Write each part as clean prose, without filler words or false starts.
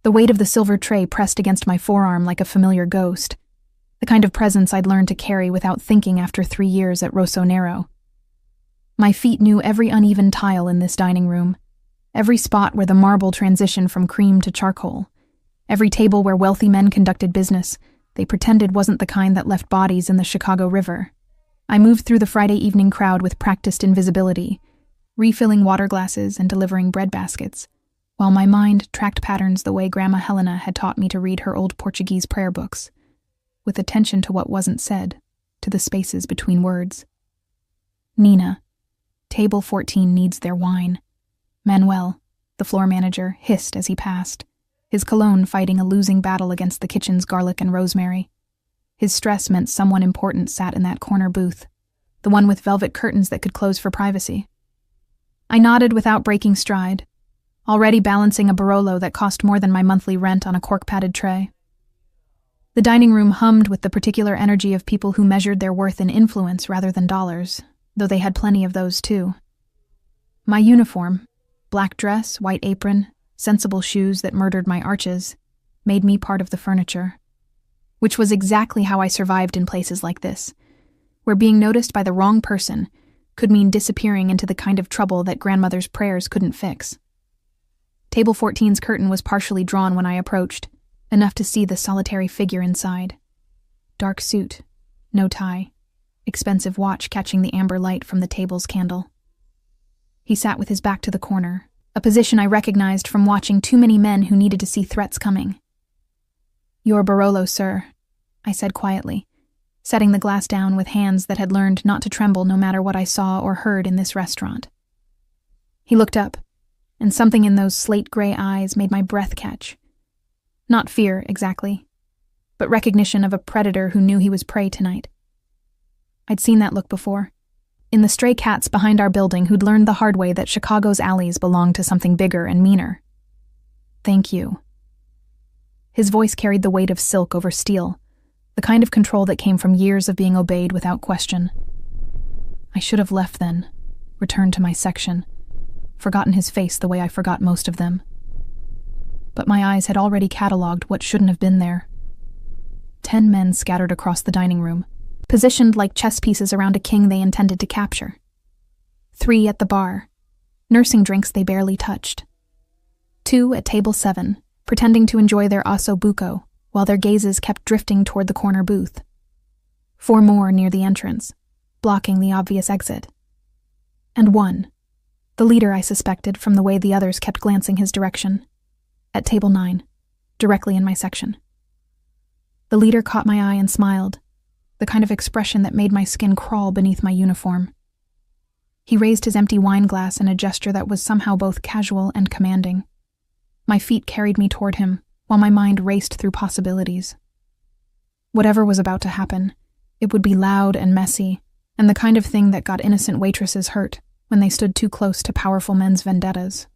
The weight of the silver tray pressed against my forearm like a familiar ghost, the kind of presence I'd learned to carry without thinking after 3 years at Rosso Nero. My feet knew every uneven tile in this dining room, every spot where the marble transitioned from cream to charcoal, every table where wealthy men conducted business they pretended wasn't the kind that left bodies in the Chicago River. I moved through the Friday evening crowd with practiced invisibility, refilling water glasses and delivering bread baskets, while my mind tracked patterns the way Grandma Helena had taught me to read her old Portuguese prayer books, with attention to what wasn't said, to the spaces between words. Nina, table 14 needs their wine. Manuel, the floor manager, hissed as he passed, his cologne fighting a losing battle against the kitchen's garlic and rosemary. His stress meant someone important sat in that corner booth, the one with velvet curtains that could close for privacy. I nodded without breaking stride, already balancing a Barolo that cost more than my monthly rent on a cork-padded tray. The dining room hummed with the particular energy of people who measured their worth in influence rather than dollars, though they had plenty of those too. My uniform, black dress, white apron, sensible shoes that murdered my arches, made me part of the furniture, which was exactly how I survived in places like this, where being noticed by the wrong person could mean disappearing into the kind of trouble that grandmother's prayers couldn't fix. Table 14's curtain was partially drawn when I approached, enough to see the solitary figure inside. Dark suit, no tie, expensive watch catching the amber light from the table's candle. He sat with his back to the corner, a position I recognized from watching too many men who needed to see threats coming. "Your Barolo, sir," I said quietly, setting the glass down with hands that had learned not to tremble no matter what I saw or heard in this restaurant. He looked up, and something in those slate-gray eyes made my breath catch. Not fear, exactly, but recognition of a predator who knew he was prey tonight. I'd seen that look before, in the stray cats behind our building who'd learned the hard way that Chicago's alleys belonged to something bigger and meaner. "Thank you." His voice carried the weight of silk over steel, the kind of control that came from years of being obeyed without question. I should have left then, returned to my section, forgotten his face the way I forgot most of them. But my eyes had already catalogued what shouldn't have been there. 10 men scattered across the dining room, positioned like chess pieces around a king they intended to capture. 3 at the bar, nursing drinks they barely touched. 2 at table 7, pretending to enjoy their osso buco, while their gazes kept drifting toward the corner booth. 4 more near the entrance, blocking the obvious exit. And 1, the leader I suspected from the way the others kept glancing his direction, at table 9, directly in my section. The leader caught my eye and smiled, the kind of expression that made my skin crawl beneath my uniform. He raised his empty wine glass in a gesture that was somehow both casual and commanding. My feet carried me toward him, while my mind raced through possibilities. Whatever was about to happen, it would be loud and messy, and the kind of thing that got innocent waitresses hurt when they stood too close to powerful men's vendettas.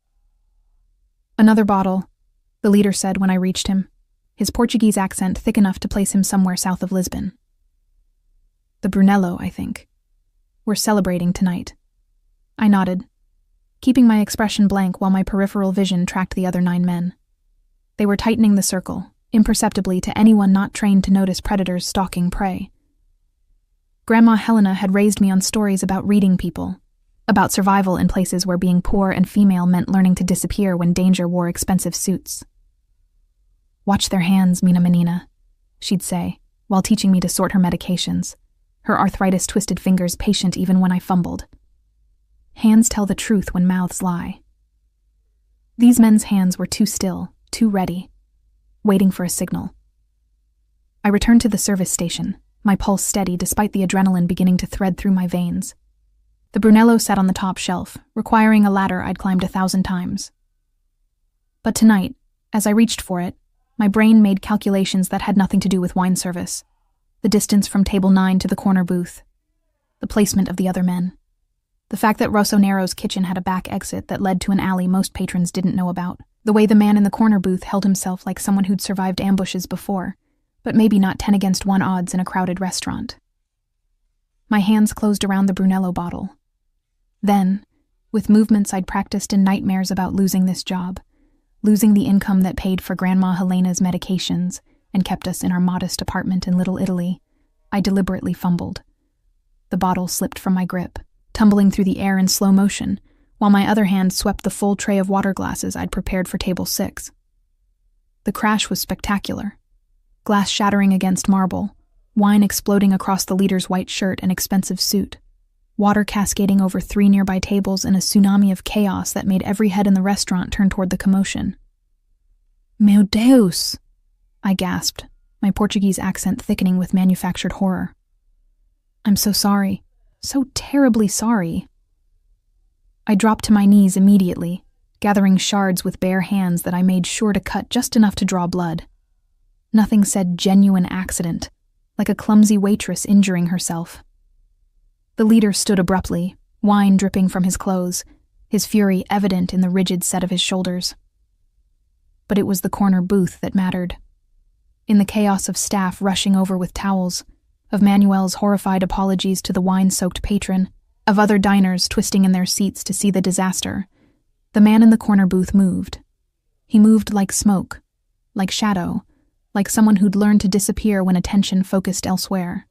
"Another bottle," the leader said when I reached him, his Portuguese accent thick enough to place him somewhere south of Lisbon. "The Brunello, I think. We're celebrating tonight." I nodded, keeping my expression blank while my peripheral vision tracked the other 9 men. They were tightening the circle, imperceptibly to anyone not trained to notice predators stalking prey. Grandma Helena had raised me on stories about reading people, about survival in places where being poor and female meant learning to disappear when danger wore expensive suits. "Watch their hands, Mina Menina," she'd say, while teaching me to sort her medications, her arthritis-twisted fingers patient even when I fumbled. Hands tell the truth when mouths lie. These men's hands were too still, too ready, waiting for a signal. I returned to the service station, my pulse steady despite the adrenaline beginning to thread through my veins. The Brunello sat on the top shelf, requiring a ladder I'd climbed 1,000 times. But tonight, as I reached for it, my brain made calculations that had nothing to do with wine service, the distance from table 9 to the corner booth, the placement of the other men, the fact that Rosso Nero's kitchen had a back exit that led to an alley most patrons didn't know about, the way the man in the corner booth held himself like someone who'd survived ambushes before, but maybe not 10 against 1 odds in a crowded restaurant. My hands closed around the Brunello bottle. Then, with movements I'd practiced in nightmares about losing this job, losing the income that paid for Grandma Helena's medications and kept us in our modest apartment in Little Italy. I deliberately fumbled. The bottle slipped from my grip, tumbling through the air in slow motion, while my other hand swept the full tray of water glasses I'd prepared for table 6. The crash was spectacular. Glass shattering against marble, wine exploding across the leader's white shirt and expensive suit, water cascading over 3 nearby tables in a tsunami of chaos that made every head in the restaurant turn toward the commotion. Meu Deus! I gasped, my Portuguese accent thickening with manufactured horror. I'm so sorry. So terribly sorry. I dropped to my knees immediately, gathering shards with bare hands that I made sure to cut just enough to draw blood. Nothing said genuine accident, like a clumsy waitress injuring herself. The leader stood abruptly, wine dripping from his clothes, his fury evident in the rigid set of his shoulders. But it was the corner booth that mattered. In the chaos of staff rushing over with towels, of Manuel's horrified apologies to the wine-soaked patron, of other diners twisting in their seats to see the disaster, the man in the corner booth moved. He moved like smoke, like shadow, like someone who'd learned to disappear when attention focused elsewhere.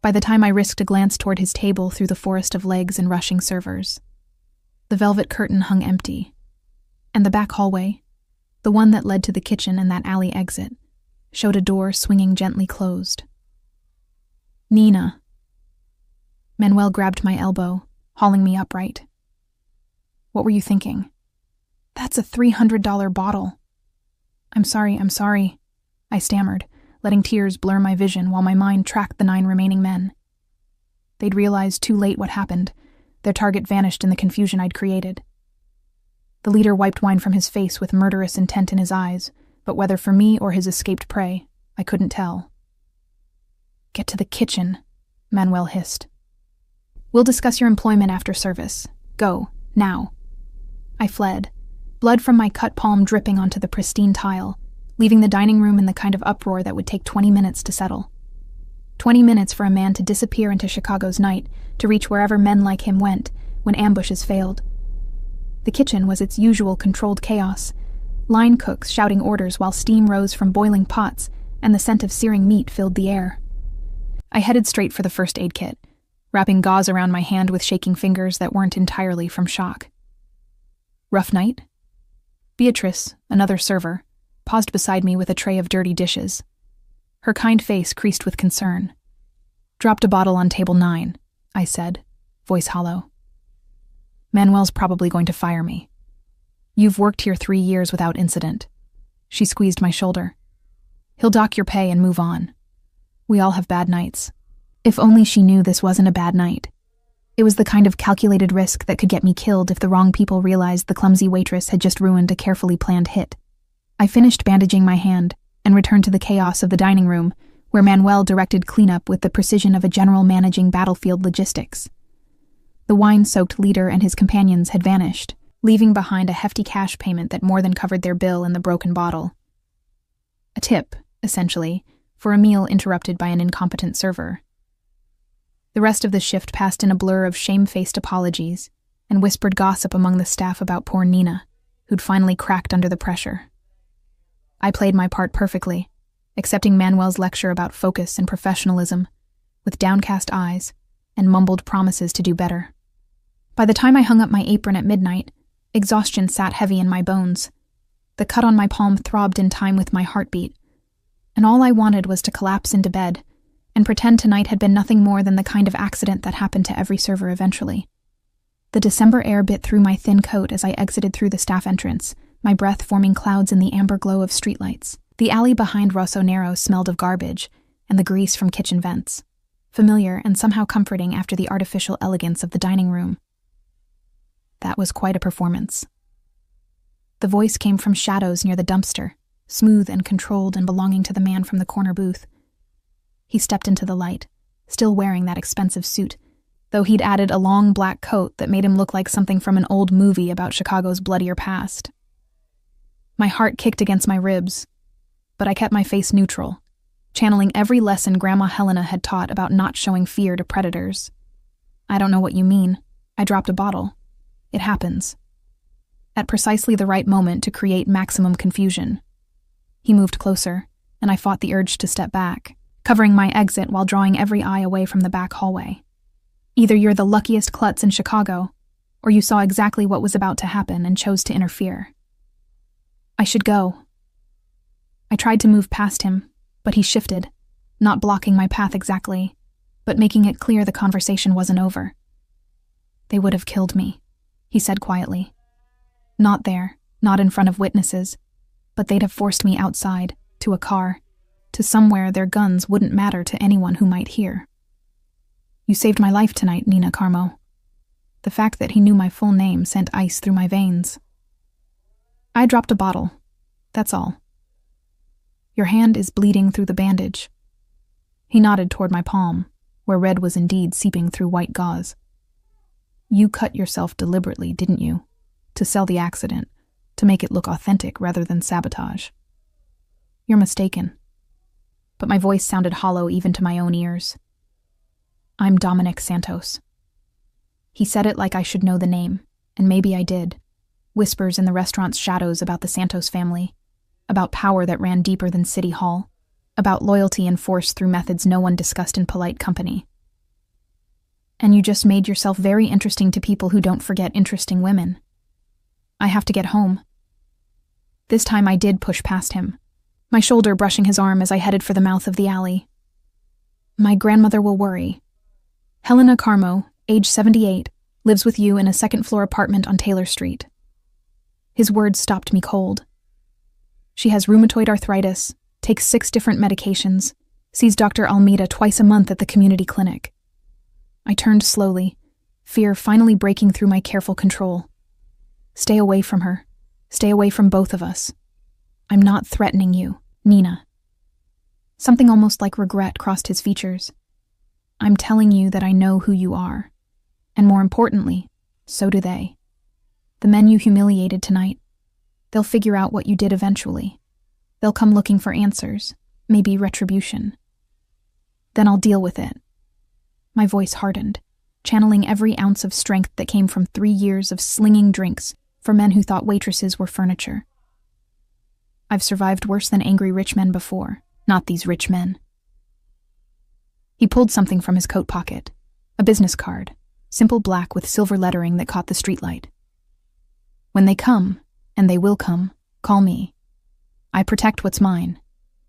By the time I risked a glance toward his table through the forest of legs and rushing servers, the velvet curtain hung empty, and the back hallway, the one that led to the kitchen and that alley exit, showed a door swinging gently closed. Nina. Manuel grabbed my elbow, hauling me upright. What were you thinking? That's a $300 bottle. I'm sorry, I stammered, letting tears blur my vision while my mind tracked the 9 remaining men. They'd realized too late what happened. Their target vanished in the confusion I'd created. The leader wiped wine from his face with murderous intent in his eyes, but whether for me or his escaped prey, I couldn't tell. Get to the kitchen, Manuel hissed. We'll discuss your employment after service. Go, now. I fled, blood from my cut palm dripping onto the pristine tile, leaving the dining room in the kind of uproar that would take 20 minutes to settle. 20 minutes for a man to disappear into Chicago's night, to reach wherever men like him went, when ambushes failed. The kitchen was its usual controlled chaos, line cooks shouting orders while steam rose from boiling pots and the scent of searing meat filled the air. I headed straight for the first aid kit, wrapping gauze around my hand with shaking fingers that weren't entirely from shock. Rough night? Beatrice, another server, paused beside me with a tray of dirty dishes. Her kind face creased with concern. Dropped a bottle on table 9, I said, voice hollow. Manuel's probably going to fire me. You've worked here 3 years without incident. She squeezed my shoulder. He'll dock your pay and move on. We all have bad nights. If only she knew this wasn't a bad night. It was the kind of calculated risk that could get me killed if the wrong people realized the clumsy waitress had just ruined a carefully planned hit. I finished bandaging my hand and returned to the chaos of the dining room, where Manuel directed cleanup with the precision of a general managing battlefield logistics. The wine-soaked leader and his companions had vanished, leaving behind a hefty cash payment that more than covered their bill and the broken bottle. A tip, essentially, for a meal interrupted by an incompetent server. The rest of the shift passed in a blur of shame-faced apologies and whispered gossip among the staff about poor Nina, who'd finally cracked under the pressure. I played my part perfectly, accepting Manuel's lecture about focus and professionalism, with downcast eyes and mumbled promises to do better. By the time I hung up my apron at midnight, exhaustion sat heavy in my bones. The cut on my palm throbbed in time with my heartbeat, and all I wanted was to collapse into bed and pretend tonight had been nothing more than the kind of accident that happened to every server eventually. The December air bit through my thin coat as I exited through the staff entrance, my breath forming clouds in the amber glow of streetlights. The alley behind Rossonero smelled of garbage and the grease from kitchen vents, familiar and somehow comforting after the artificial elegance of the dining room. That was quite a performance. The voice came from shadows near the dumpster, smooth and controlled and belonging to the man from the corner booth. He stepped into the light, still wearing that expensive suit, though he'd added a long black coat that made him look like something from an old movie about Chicago's bloodier past. My heart kicked against my ribs, but I kept my face neutral, channeling every lesson Grandma Helena had taught about not showing fear to predators. I don't know what you mean. I dropped a bottle. It happens. at precisely the right moment to create maximum confusion. He moved closer, and I fought the urge to step back, covering my exit while drawing every eye away from the back hallway. Either you're the luckiest klutz in Chicago, or you saw exactly what was about to happen and chose to interfere. I should go. I tried to move past him, but he shifted, not blocking my path exactly, but making it clear the conversation wasn't over. They would have killed me, he said quietly. Not there, not in front of witnesses, but they'd have forced me outside, to a car, to somewhere their guns wouldn't matter to anyone who might hear. You saved my life tonight, Nina Carmo. The fact that he knew my full name sent ice through my veins. I dropped a bottle, that's all. Your hand is bleeding through the bandage. He nodded toward my palm, where red was indeed seeping through white gauze. You cut yourself deliberately, didn't you? To sell the accident, to make it look authentic rather than sabotage. You're mistaken. But my voice sounded hollow even to my own ears. I'm Dominic Santos. He said it like I should know the name, and maybe I did. Whispers in the restaurant's shadows about the Santos family, about power that ran deeper than City Hall, about loyalty enforced through methods no one discussed in polite company. And you just made yourself very interesting to people who don't forget interesting women. I have to get home. This time I did push past him, my shoulder brushing his arm as I headed for the mouth of the alley. My grandmother will worry. Helena Carmo, age 78, lives with you in a second-floor apartment on Taylor Street. His words stopped me cold. She has rheumatoid arthritis, takes 6 different medications, sees Dr. Almeida twice a month at the community clinic. I turned slowly, fear finally breaking through my careful control. Stay away from her. Stay away from both of us. I'm not threatening you, Nina. Something almost like regret crossed his features. I'm telling you that I know who you are. And more importantly, so do they. The men you humiliated tonight. They'll figure out what you did eventually. They'll come looking for answers, maybe retribution. Then I'll deal with it. My voice hardened, channeling every ounce of strength that came from 3 years of slinging drinks for men who thought waitresses were furniture. I've survived worse than angry rich men before, not these rich men. He pulled something from his coat pocket, a business card, simple black with silver lettering that caught the streetlight. When they come, and they will come, call me. I protect what's mine,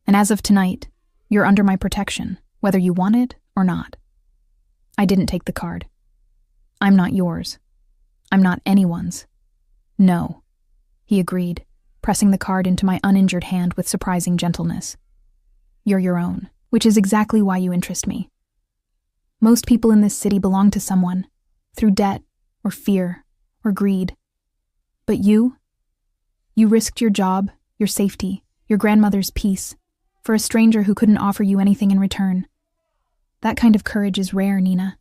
and as of tonight, you're under my protection, whether you want it or not. I didn't take the card. I'm not yours. I'm not anyone's. No, he agreed, pressing the card into my uninjured hand with surprising gentleness. You're your own, which is exactly why you interest me. Most people in this city belong to someone, through debt, or fear, or greed. But you risked your job, your safety, your grandmother's peace, for a stranger who couldn't offer you anything in return. That kind of courage is rare, Nina.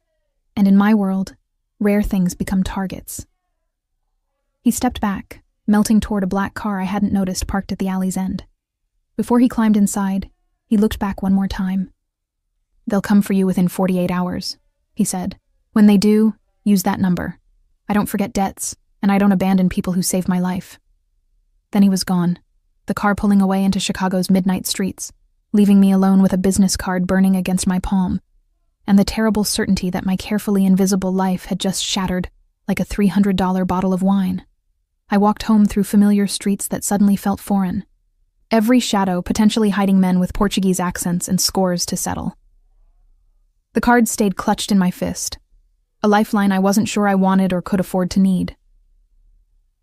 And in my world, rare things become targets. He stepped back, melting toward a black car I hadn't noticed parked at the alley's end. Before he climbed inside, he looked back one more time. They'll come for you within 48 hours, he said. When they do, use that number. I don't forget debts, and I don't abandon people who save my life. Then he was gone, the car pulling away into Chicago's midnight streets, leaving me alone with a business card burning against my palm, and the terrible certainty that my carefully invisible life had just shattered like a $300 bottle of wine. I walked home through familiar streets that suddenly felt foreign, every shadow potentially hiding men with Portuguese accents and scores to settle. The card stayed clutched in my fist, a lifeline I wasn't sure I wanted or could afford to need.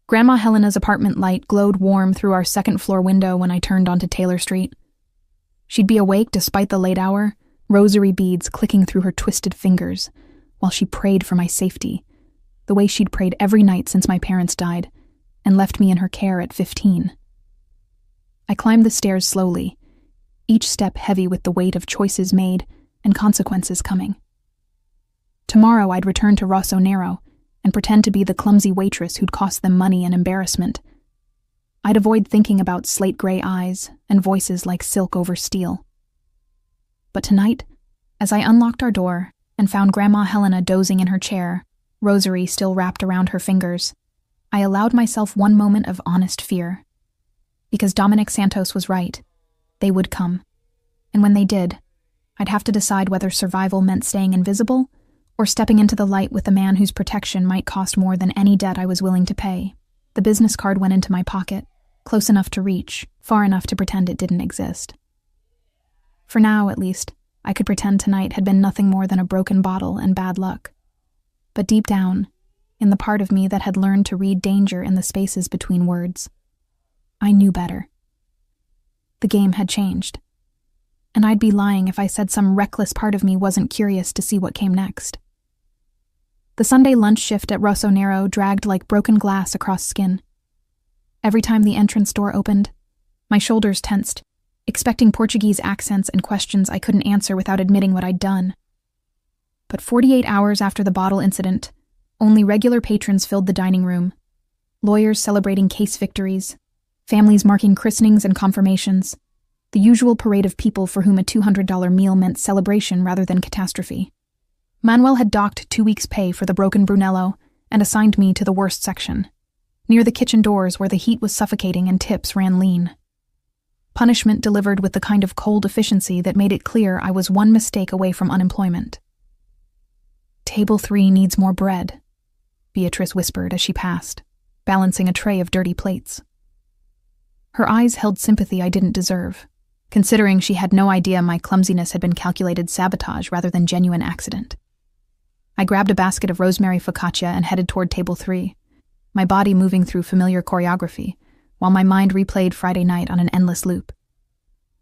Grandma Helena's apartment light glowed warm through our second-floor window when I turned onto Taylor Street. She'd be awake despite the late hour, rosary beads clicking through her twisted fingers, while she prayed for my safety, the way she'd prayed every night since my parents died, and left me in her care at 15. I climbed the stairs slowly, each step heavy with the weight of choices made and consequences coming. Tomorrow I'd return to Rosso Nero and pretend to be the clumsy waitress who'd cost them money and embarrassment. I'd avoid thinking about slate-gray eyes and voices like silk over steel. But tonight, as I unlocked our door and found Grandma Helena dozing in her chair, rosary still wrapped around her fingers, I allowed myself one moment of honest fear. Because Dominic Santos was right. They would come. And when they did, I'd have to decide whether survival meant staying invisible or stepping into the light with the man whose protection might cost more than any debt I was willing to pay. The business card went into my pocket, close enough to reach, far enough to pretend it didn't exist. For now, at least, I could pretend tonight had been nothing more than a broken bottle and bad luck. But deep down, in the part of me that had learned to read danger in the spaces between words, I knew better. The game had changed. And I'd be lying if I said some reckless part of me wasn't curious to see what came next. The Sunday lunch shift at Rossonero dragged like broken glass across skin. Every time the entrance door opened, my shoulders tensed, expecting Portuguese accents and questions I couldn't answer without admitting what I'd done. But 48 hours after the bottle incident, only regular patrons filled the dining room, lawyers celebrating case victories, families marking christenings and confirmations, the usual parade of people for whom a $200 meal meant celebration rather than catastrophe. Manuel had docked 2 weeks' pay for the broken Brunello and assigned me to the worst section, near the kitchen doors where the heat was suffocating and tips ran lean. Punishment delivered with the kind of cold efficiency that made it clear I was one mistake away from unemployment. "Table 3 needs more bread," Beatrice whispered as she passed, balancing a tray of dirty plates. Her eyes held sympathy I didn't deserve, considering she had no idea my clumsiness had been calculated sabotage rather than genuine accident. I grabbed a basket of rosemary focaccia and headed toward table 3, my body moving through familiar choreography, while my mind replayed Friday night on an endless loop.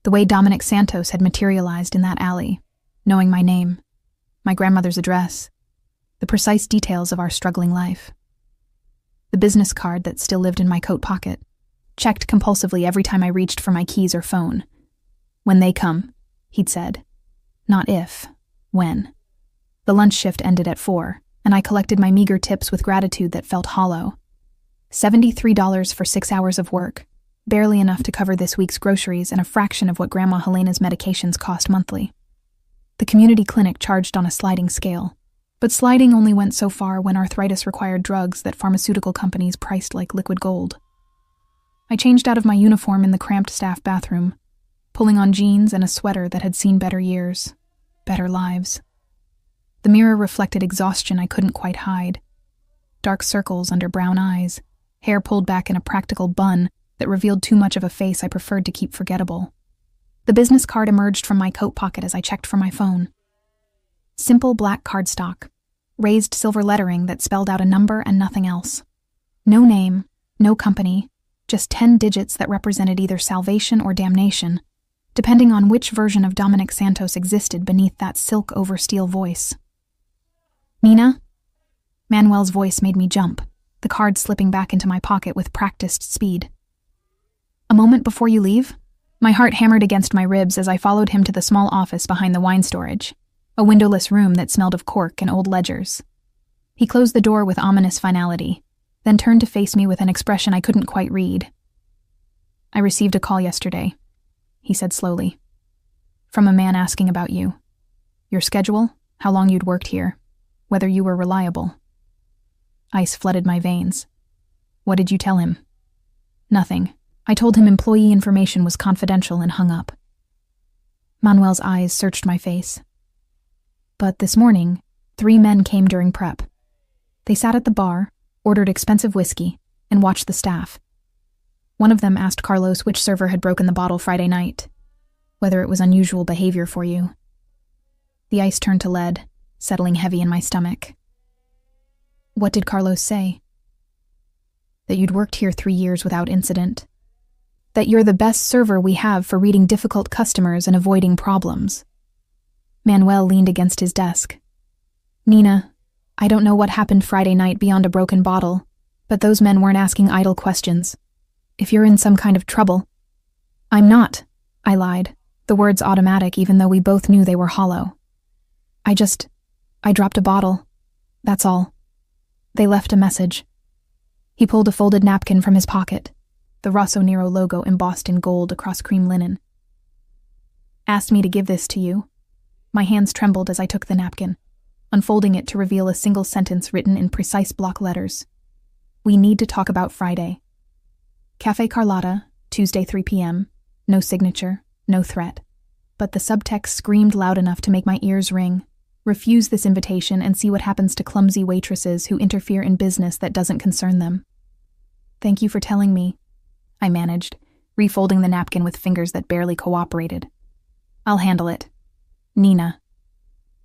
The way Dominic Santos had materialized in that alley, knowing my name, my grandmother's address, the precise details of our struggling life. The business card that still lived in my coat pocket, checked compulsively every time I reached for my keys or phone. "When they come," he'd said. Not if, when. The lunch shift ended at 4, and I collected my meager tips with gratitude that felt hollow. $73 for 6 hours of work, barely enough to cover this week's groceries and a fraction of what Grandma Helena's medications cost monthly. The community clinic charged on a sliding scale, but sliding only went so far when arthritis required drugs that pharmaceutical companies priced like liquid gold. I changed out of my uniform in the cramped staff bathroom, pulling on jeans and a sweater that had seen better years, better lives. The mirror reflected exhaustion I couldn't quite hide. Dark circles under brown eyes, hair pulled back in a practical bun that revealed too much of a face I preferred to keep forgettable. The business card emerged from my coat pocket as I checked for my phone. Simple black cardstock, raised silver lettering that spelled out a number and nothing else. No name, no company, just 10 digits that represented either salvation or damnation, depending on which version of Dominic Santos existed beneath that silk over steel voice. "Nina?" Manuel's voice made me jump, the card slipping back into my pocket with practiced speed. "A moment before you leave?" My heart hammered against my ribs as I followed him to the small office behind the wine storage, a windowless room that smelled of cork and old ledgers. He closed the door with ominous finality, then turned to face me with an expression I couldn't quite read. "I received a call yesterday," he said slowly, "from a man asking about you. Your schedule, how long you'd worked here, whether you were reliable." Ice flooded my veins. "What did you tell him?" "Nothing. I told him employee information was confidential and hung up." Manuel's eyes searched my face. "But this morning, 3 men came during prep. They sat at the bar, ordered expensive whiskey, and watched the staff. One of them asked Carlos which server had broken the bottle Friday night, whether it was unusual behavior for you." The ice turned to lead, settling heavy in my stomach. "What did Carlos say?" "That you'd worked here 3 years without incident. That you're the best server we have for reading difficult customers and avoiding problems." Manuel leaned against his desk. "Nina, I don't know what happened Friday night beyond a broken bottle, but those men weren't asking idle questions. If you're in some kind of trouble—" "I'm not," I lied, the words automatic even though we both knew they were hollow. I dropped a bottle. That's all. They left a message." He pulled a folded napkin from his pocket, the Rossonero logo embossed in gold across cream linen. "Asked me to give this to you." My hands trembled as I took the napkin, unfolding it to reveal a single sentence written in precise block letters. We need to talk about Friday. Cafe Carlotta, Tuesday 3 p.m. No signature, no threat. But the subtext screamed loud enough to make my ears ring. Refuse this invitation and see what happens to clumsy waitresses who interfere in business that doesn't concern them. Thank you for telling me, I managed, refolding the napkin with fingers that barely cooperated. I'll handle it. Nina.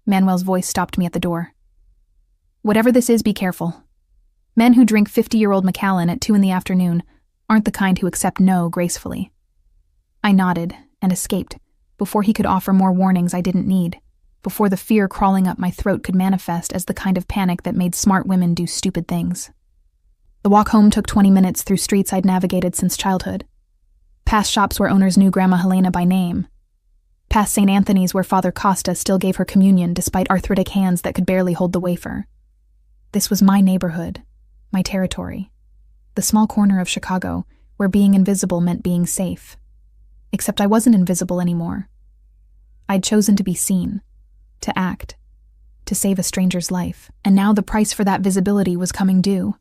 Manuel's voice stopped me at the door. Whatever this is, be careful. Men who drink 50-year-old Macallan at 2 p.m. aren't the kind who accept no gracefully. I nodded and escaped before he could offer more warnings I didn't need, before the fear crawling up my throat could manifest as the kind of panic that made smart women do stupid things. The walk home took 20 minutes through streets I'd navigated since childhood. Past shops where owners knew Grandma Helena by name. Past St. Anthony's where Father Costa still gave her communion despite arthritic hands that could barely hold the wafer. This was my neighborhood, my territory. The small corner of Chicago where being invisible meant being safe. Except I wasn't invisible anymore. I'd chosen to be seen, to act, to save a stranger's life, and now the price for that visibility was coming due.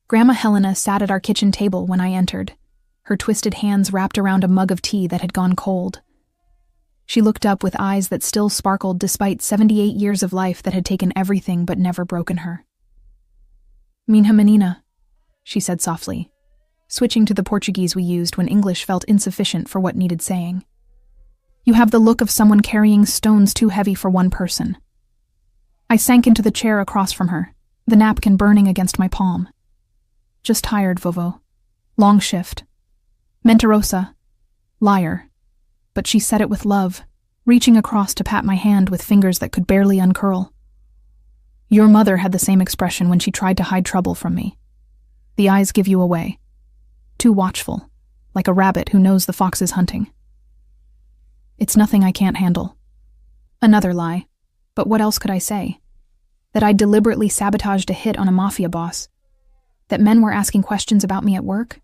Grandma Helena sat at our kitchen table when I entered, her twisted hands wrapped around a mug of tea that had gone cold. She looked up with eyes that still sparkled despite 78 years of life that had taken everything but never broken her. Minha menina, she said softly, switching to the Portuguese we used when English felt insufficient for what needed saying. You have the look of someone carrying stones too heavy for one person. I sank into the chair across from her, the napkin burning against my palm. Just tired, Vovo. Long shift. Mentirosa. Liar. But she said it with love, reaching across to pat my hand with fingers that could barely uncurl. Your mother had the same expression when she tried to hide trouble from me. The eyes give you away. Too watchful, like a rabbit who knows the fox is hunting. It's nothing I can't handle. Another lie, but what else could I say? That I'd deliberately sabotaged a hit on a Mafia boss? That men were asking questions about me at work?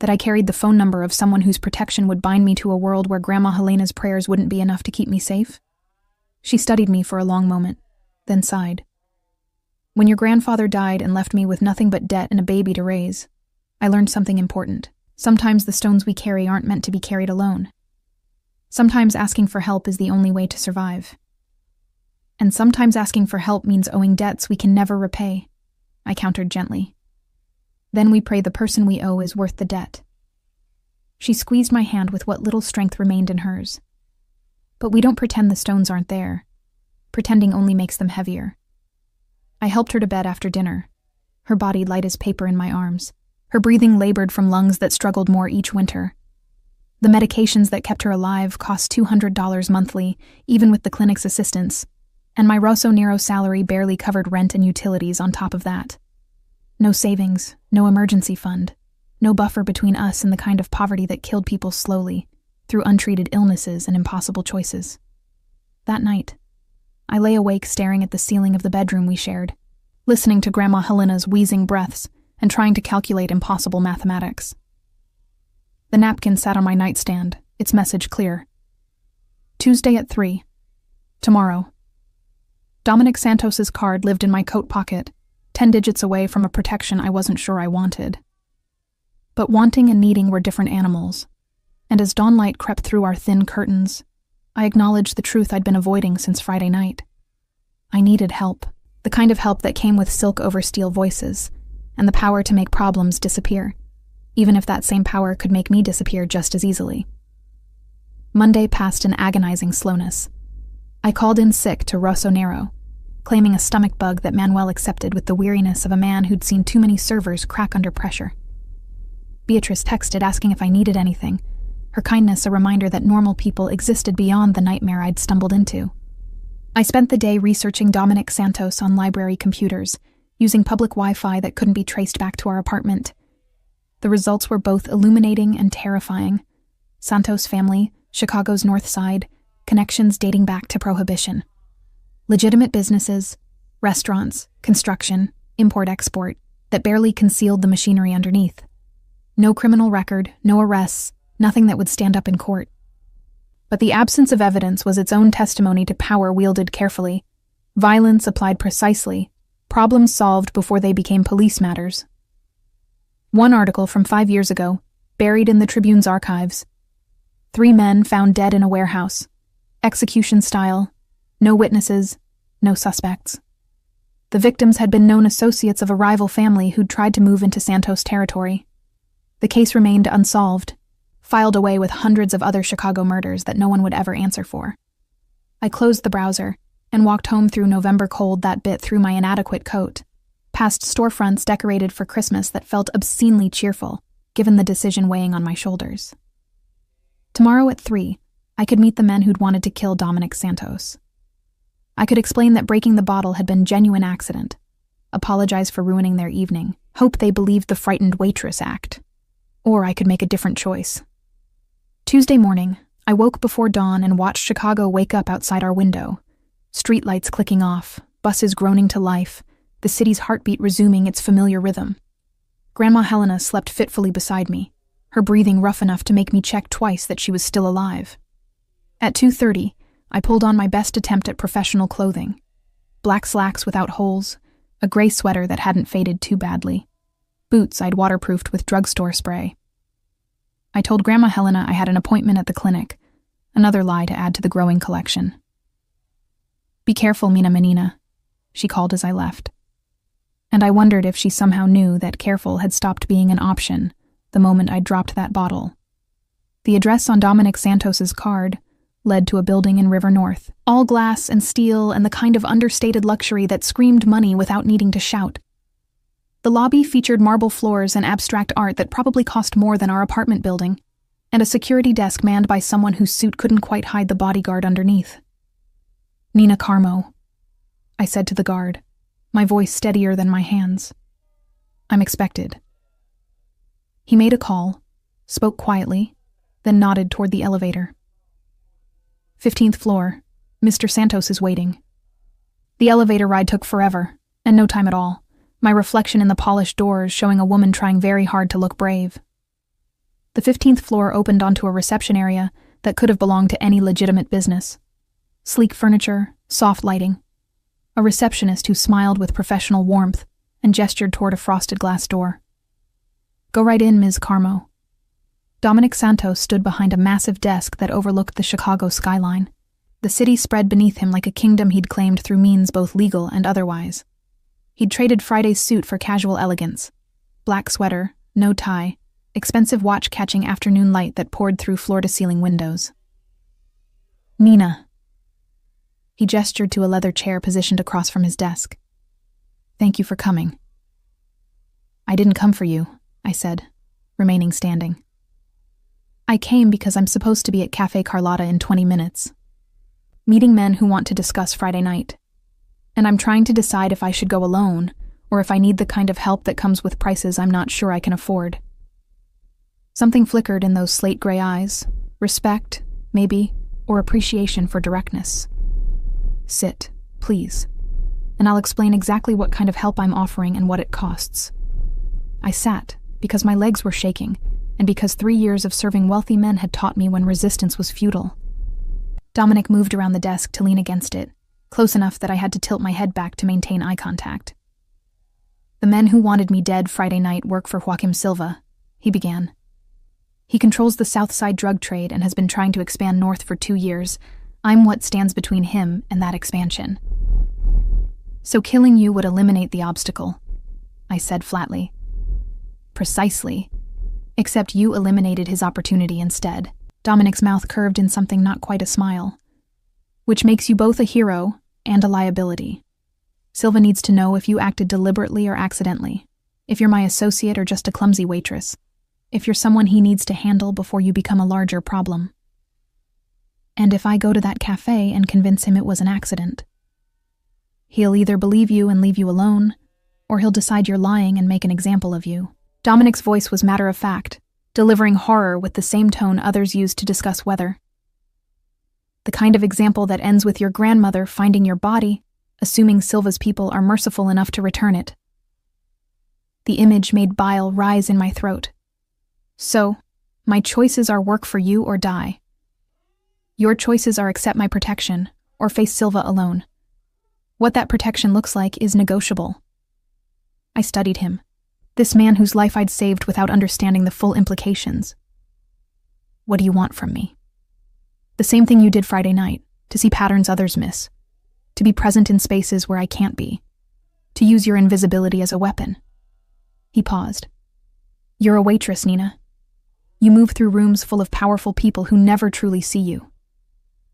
That I carried the phone number of someone whose protection would bind me to a world where Grandma Helena's prayers wouldn't be enough to keep me safe? She studied me for a long moment, then sighed. When your grandfather died and left me with nothing but debt and a baby to raise, I learned something important. Sometimes the stones we carry aren't meant to be carried alone. Sometimes asking for help is the only way to survive. And sometimes asking for help means owing debts we can never repay, I countered gently. Then we pray the person we owe is worth the debt. She squeezed my hand with what little strength remained in hers. But we don't pretend the stones aren't there. Pretending only makes them heavier. I helped her to bed after dinner, her body light as paper in my arms, her breathing labored from lungs that struggled more each winter. The medications that kept her alive cost $200 monthly, even with the clinic's assistance, and my Rosso Nero salary barely covered rent and utilities on top of that. No savings, no emergency fund, no buffer between us and the kind of poverty that killed people slowly, through untreated illnesses and impossible choices. That night, I lay awake staring at the ceiling of the bedroom we shared, listening to Grandma Helena's wheezing breaths and trying to calculate impossible mathematics. The napkin sat on my nightstand, its message clear. Tuesday at 3. Tomorrow. Dominic Santos's card lived in my coat pocket, 10 digits away from a protection I wasn't sure I wanted. But wanting and needing were different animals, and as dawnlight crept through our thin curtains, I acknowledged the truth I'd been avoiding since Friday night. I needed help, the kind of help that came with silk over steel voices, and the power to make problems disappear, even if that same power could make me disappear just as easily. Monday passed in agonizing slowness. I called in sick to Rosso Nero, claiming a stomach bug that Manuel accepted with the weariness of a man who'd seen too many servers crack under pressure. Beatrice texted asking if I needed anything, her kindness a reminder that normal people existed beyond the nightmare I'd stumbled into. I spent the day researching Dominic Santos on library computers, using public Wi-Fi that couldn't be traced back to our apartment. The results were both illuminating and terrifying. Santos family, Chicago's North Side, connections dating back to Prohibition. Legitimate businesses, restaurants, construction, import-export, that barely concealed the machinery underneath. No criminal record, no arrests, nothing that would stand up in court. But the absence of evidence was its own testimony to power wielded carefully, violence applied precisely, Problems solved before they became police matters. One article from 5 years ago, buried in the Tribune's archives. 3 men found dead in a warehouse. Execution style. No witnesses, no suspects. The victims had been known associates of a rival family who'd tried to move into Santos territory. The case remained unsolved, filed away with hundreds of other Chicago murders that no one would ever answer for. I closed the browser and walked home through November cold that bit through my inadequate coat, past storefronts decorated for Christmas that felt obscenely cheerful, given the decision weighing on my shoulders. Tomorrow at 3, I could meet the men who'd wanted to kill Dominic Santos. I could explain that breaking the bottle had been genuine accident, apologize for ruining their evening, hope they believed the frightened waitress act. Or I could make a different choice. Tuesday morning, I woke before dawn and watched Chicago wake up outside our window. Streetlights clicking off, buses groaning to life, the city's heartbeat resuming its familiar rhythm. Grandma Helena slept fitfully beside me, her breathing rough enough to make me check twice that she was still alive. At 2:30, I pulled on my best attempt at professional clothing. Black slacks without holes, a gray sweater that hadn't faded too badly, boots I'd waterproofed with drugstore spray. I told Grandma Helena I had an appointment at the clinic, another lie to add to the growing collection. "Be careful, Mina Menina," she called as I left. And I wondered if she somehow knew that careful had stopped being an option the moment I dropped that bottle. The address on Dominic Santos's card led to a building in River North, all glass and steel and the kind of understated luxury that screamed money without needing to shout. The lobby featured marble floors and abstract art that probably cost more than our apartment building, and a security desk manned by someone whose suit couldn't quite hide the bodyguard underneath. "Nina Carmo," I said to the guard, my voice steadier than my hands. "I'm expected." He made a call, spoke quietly, then nodded toward the elevator. 15th floor. Mr. Santos is waiting." The elevator ride took forever, and no time at all, my reflection in the polished doors showing a woman trying very hard to look brave. The 15th floor opened onto a reception area that could have belonged to any legitimate business. Sleek furniture, soft lighting. A receptionist who smiled with professional warmth and gestured toward a frosted glass door. "Go right in, Ms. Carmo." Dominic Santos stood behind a massive desk that overlooked the Chicago skyline. The city spread beneath him like a kingdom he'd claimed through means both legal and otherwise. He'd traded Friday's suit for casual elegance. Black sweater, no tie, expensive watch catching afternoon light that poured through floor-to-ceiling windows. "Nina." He gestured to a leather chair positioned across from his desk. "Thank you for coming." "I didn't come for you," I said, remaining standing. "I came because I'm supposed to be at Cafe Carlotta in 20 minutes. Meeting men who want to discuss Friday night. And I'm trying to decide if I should go alone, or if I need the kind of help that comes with prices I'm not sure I can afford." Something flickered in those slate gray eyes, respect, maybe, or appreciation for directness. "Sit, please, and I'll explain exactly what kind of help I'm offering and what it costs." I sat, because my legs were shaking, and because 3 years of serving wealthy men had taught me when resistance was futile. Dominic moved around the desk to lean against it, close enough that I had to tilt my head back to maintain eye contact. "The men who wanted me dead Friday night work for Joaquim Silva," he began. "He controls the South Side drug trade and has been trying to expand north for 2 years. I'm what stands between him and that expansion. So killing you would eliminate the obstacle," I said flatly. "Precisely. Except you eliminated his opportunity instead." Dominic's mouth curved in something not quite a smile. "Which makes you both a hero and a liability. Silva needs to know if you acted deliberately or accidentally, if you're my associate or just a clumsy waitress, if you're someone he needs to handle before you become a larger problem. And if I go to that cafe and convince him it was an accident, he'll either believe you and leave you alone, or he'll decide you're lying and make an example of you." Dominic's voice was matter-of-fact, delivering horror with the same tone others used to discuss weather. "The kind of example that ends with your grandmother finding your body, assuming Silva's people are merciful enough to return it." The image made bile rise in my throat. "So, my choices are work for you or die. Your choices are accept my protection, or face Silva alone. What that protection looks like is negotiable. I studied him, this man whose life I'd saved without understanding the full implications. What do you want from me? The same thing you did Friday night, to see patterns others miss, to be present in spaces where I can't be, to use your invisibility as a weapon. He paused. You're a waitress, Nina. You move through rooms full of powerful people who never truly see you.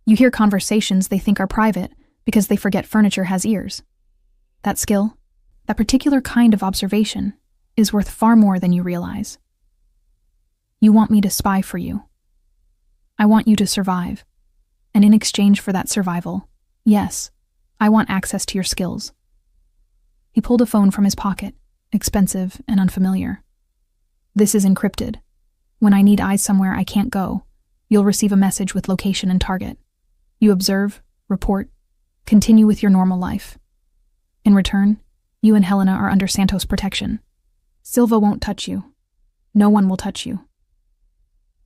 You hear conversations they think are private because they forget furniture has ears. That skill, that particular kind of observation, is worth far more than you realize. You want me to spy for you. I want you to survive. And in exchange for that survival, yes, I want access to your skills. He pulled a phone from his pocket, expensive and unfamiliar. This is encrypted. When I need eyes somewhere I can't go, you'll receive a message with location and target. You observe, report, continue with your normal life. In return, you and Helena are under Santos' protection. Silva won't touch you. No one will touch you.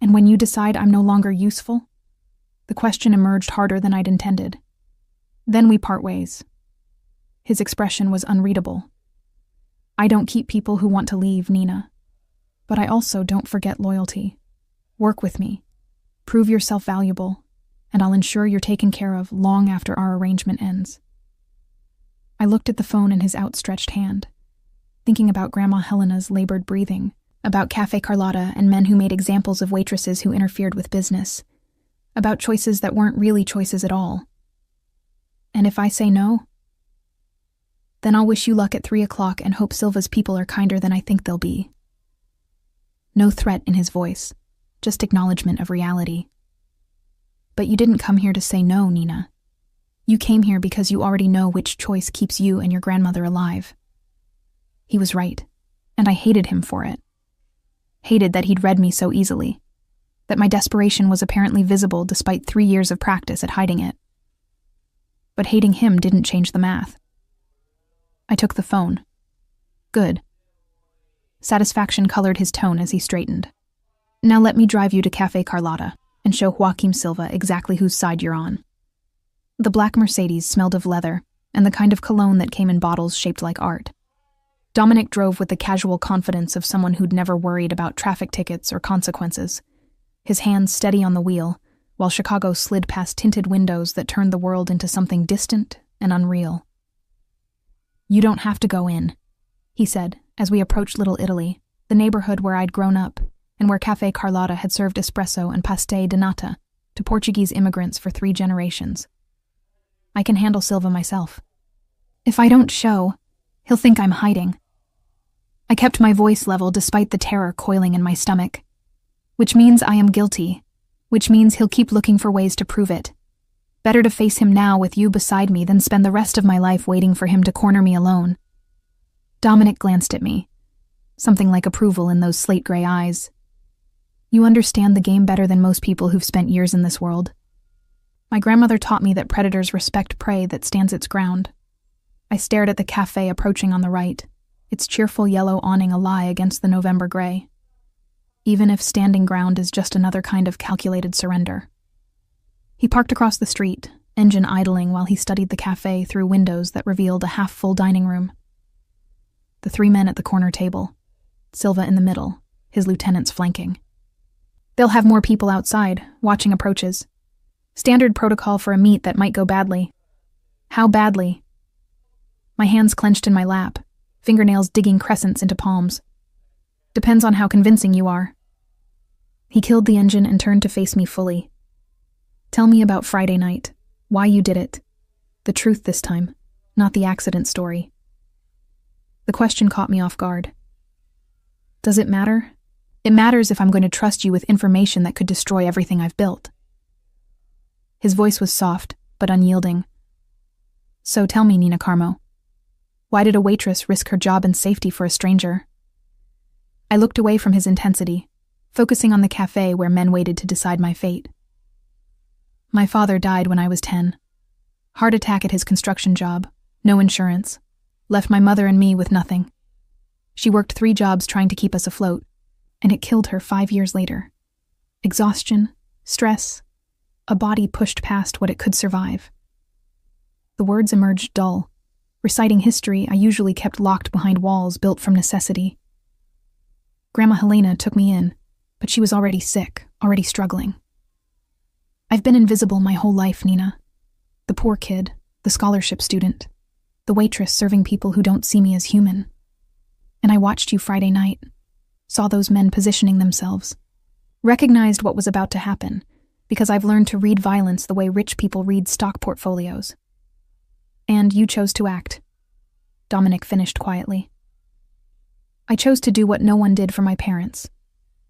And when you decide I'm no longer useful, the question emerged harder than I'd intended. Then we part ways. His expression was unreadable. I don't keep people who want to leave, Nina. But I also don't forget loyalty. Work with me. Prove yourself valuable, and I'll ensure you're taken care of long after our arrangement ends. I looked at the phone in his outstretched hand, thinking about Grandma Helena's labored breathing, about Cafe Carlotta and men who made examples of waitresses who interfered with business, about choices that weren't really choices at all. And if I say no, then I'll wish you luck at 3 o'clock and hope Silva's people are kinder than I think they'll be. No threat in his voice, just acknowledgement of reality. But you didn't come here to say no, Nina. You came here because you already know which choice keeps you and your grandmother alive. He was right, and I hated him for it. Hated that he'd read me so easily, that my desperation was apparently visible despite 3 years of practice at hiding it. But hating him didn't change the math. I took the phone. Good. Satisfaction colored his tone as he straightened. Now let me drive you to Cafe Carlotta and show Joaquim Silva exactly whose side you're on. The black Mercedes smelled of leather and the kind of cologne that came in bottles shaped like art. Dominic drove with the casual confidence of someone who'd never worried about traffic tickets or consequences, his hands steady on the wheel, while Chicago slid past tinted windows that turned the world into something distant and unreal. You don't have to go in, he said, as we approached Little Italy, the neighborhood where I'd grown up and where Cafe Carlotta had served espresso and pastel de nata to Portuguese immigrants for 3 generations. I can handle Silva myself. If I don't show, he'll think I'm hiding. I kept my voice level despite the terror coiling in my stomach. Which means I am guilty, which means he'll keep looking for ways to prove it. Better to face him now with you beside me than spend the rest of my life waiting for him to corner me alone. Dominic glanced at me, something like approval in those slate-gray eyes. You understand the game better than most people who've spent years in this world. My grandmother taught me that predators respect prey that stands its ground. I stared at the cafe approaching on the right, its cheerful yellow awning a lie against the November gray. Even if standing ground is just another kind of calculated surrender. He parked across the street, engine idling while he studied the cafe through windows that revealed a half-full dining room. The 3 men at the corner table, Silva in the middle, his lieutenants flanking. They'll have more people outside, watching approaches. Standard protocol for a meet that might go badly. How badly? My hands clenched in my lap, fingernails digging crescents into palms. Depends on how convincing you are. He killed the engine and turned to face me fully. Tell me about Friday night, why you did it. The truth this time, not the accident story. The question caught me off guard. Does it matter? It matters if I'm going to trust you with information that could destroy everything I've built. His voice was soft, but unyielding. So tell me, Nina Carmo, why did a waitress risk her job and safety for a stranger? I looked away from his intensity, focusing on the cafe where men waited to decide my fate. My father died when I was 10. Heart attack at his construction job, no insurance, left my mother and me with nothing. She worked 3 jobs trying to keep us afloat, and it killed her 5 years later. Exhaustion, stress, a body pushed past what it could survive. The words emerged dull, Reciting history, I usually kept locked behind walls built from necessity. Grandma Helena took me in, but she was already sick, already struggling. I've been invisible my whole life, Nina. The poor kid, the scholarship student, the waitress serving people who don't see me as human. And I watched you Friday night, saw those men positioning themselves, recognized what was about to happen, because I've learned to read violence the way rich people read stock portfolios. And you chose to act. Dominic finished quietly. I chose to do what no one did for my parents.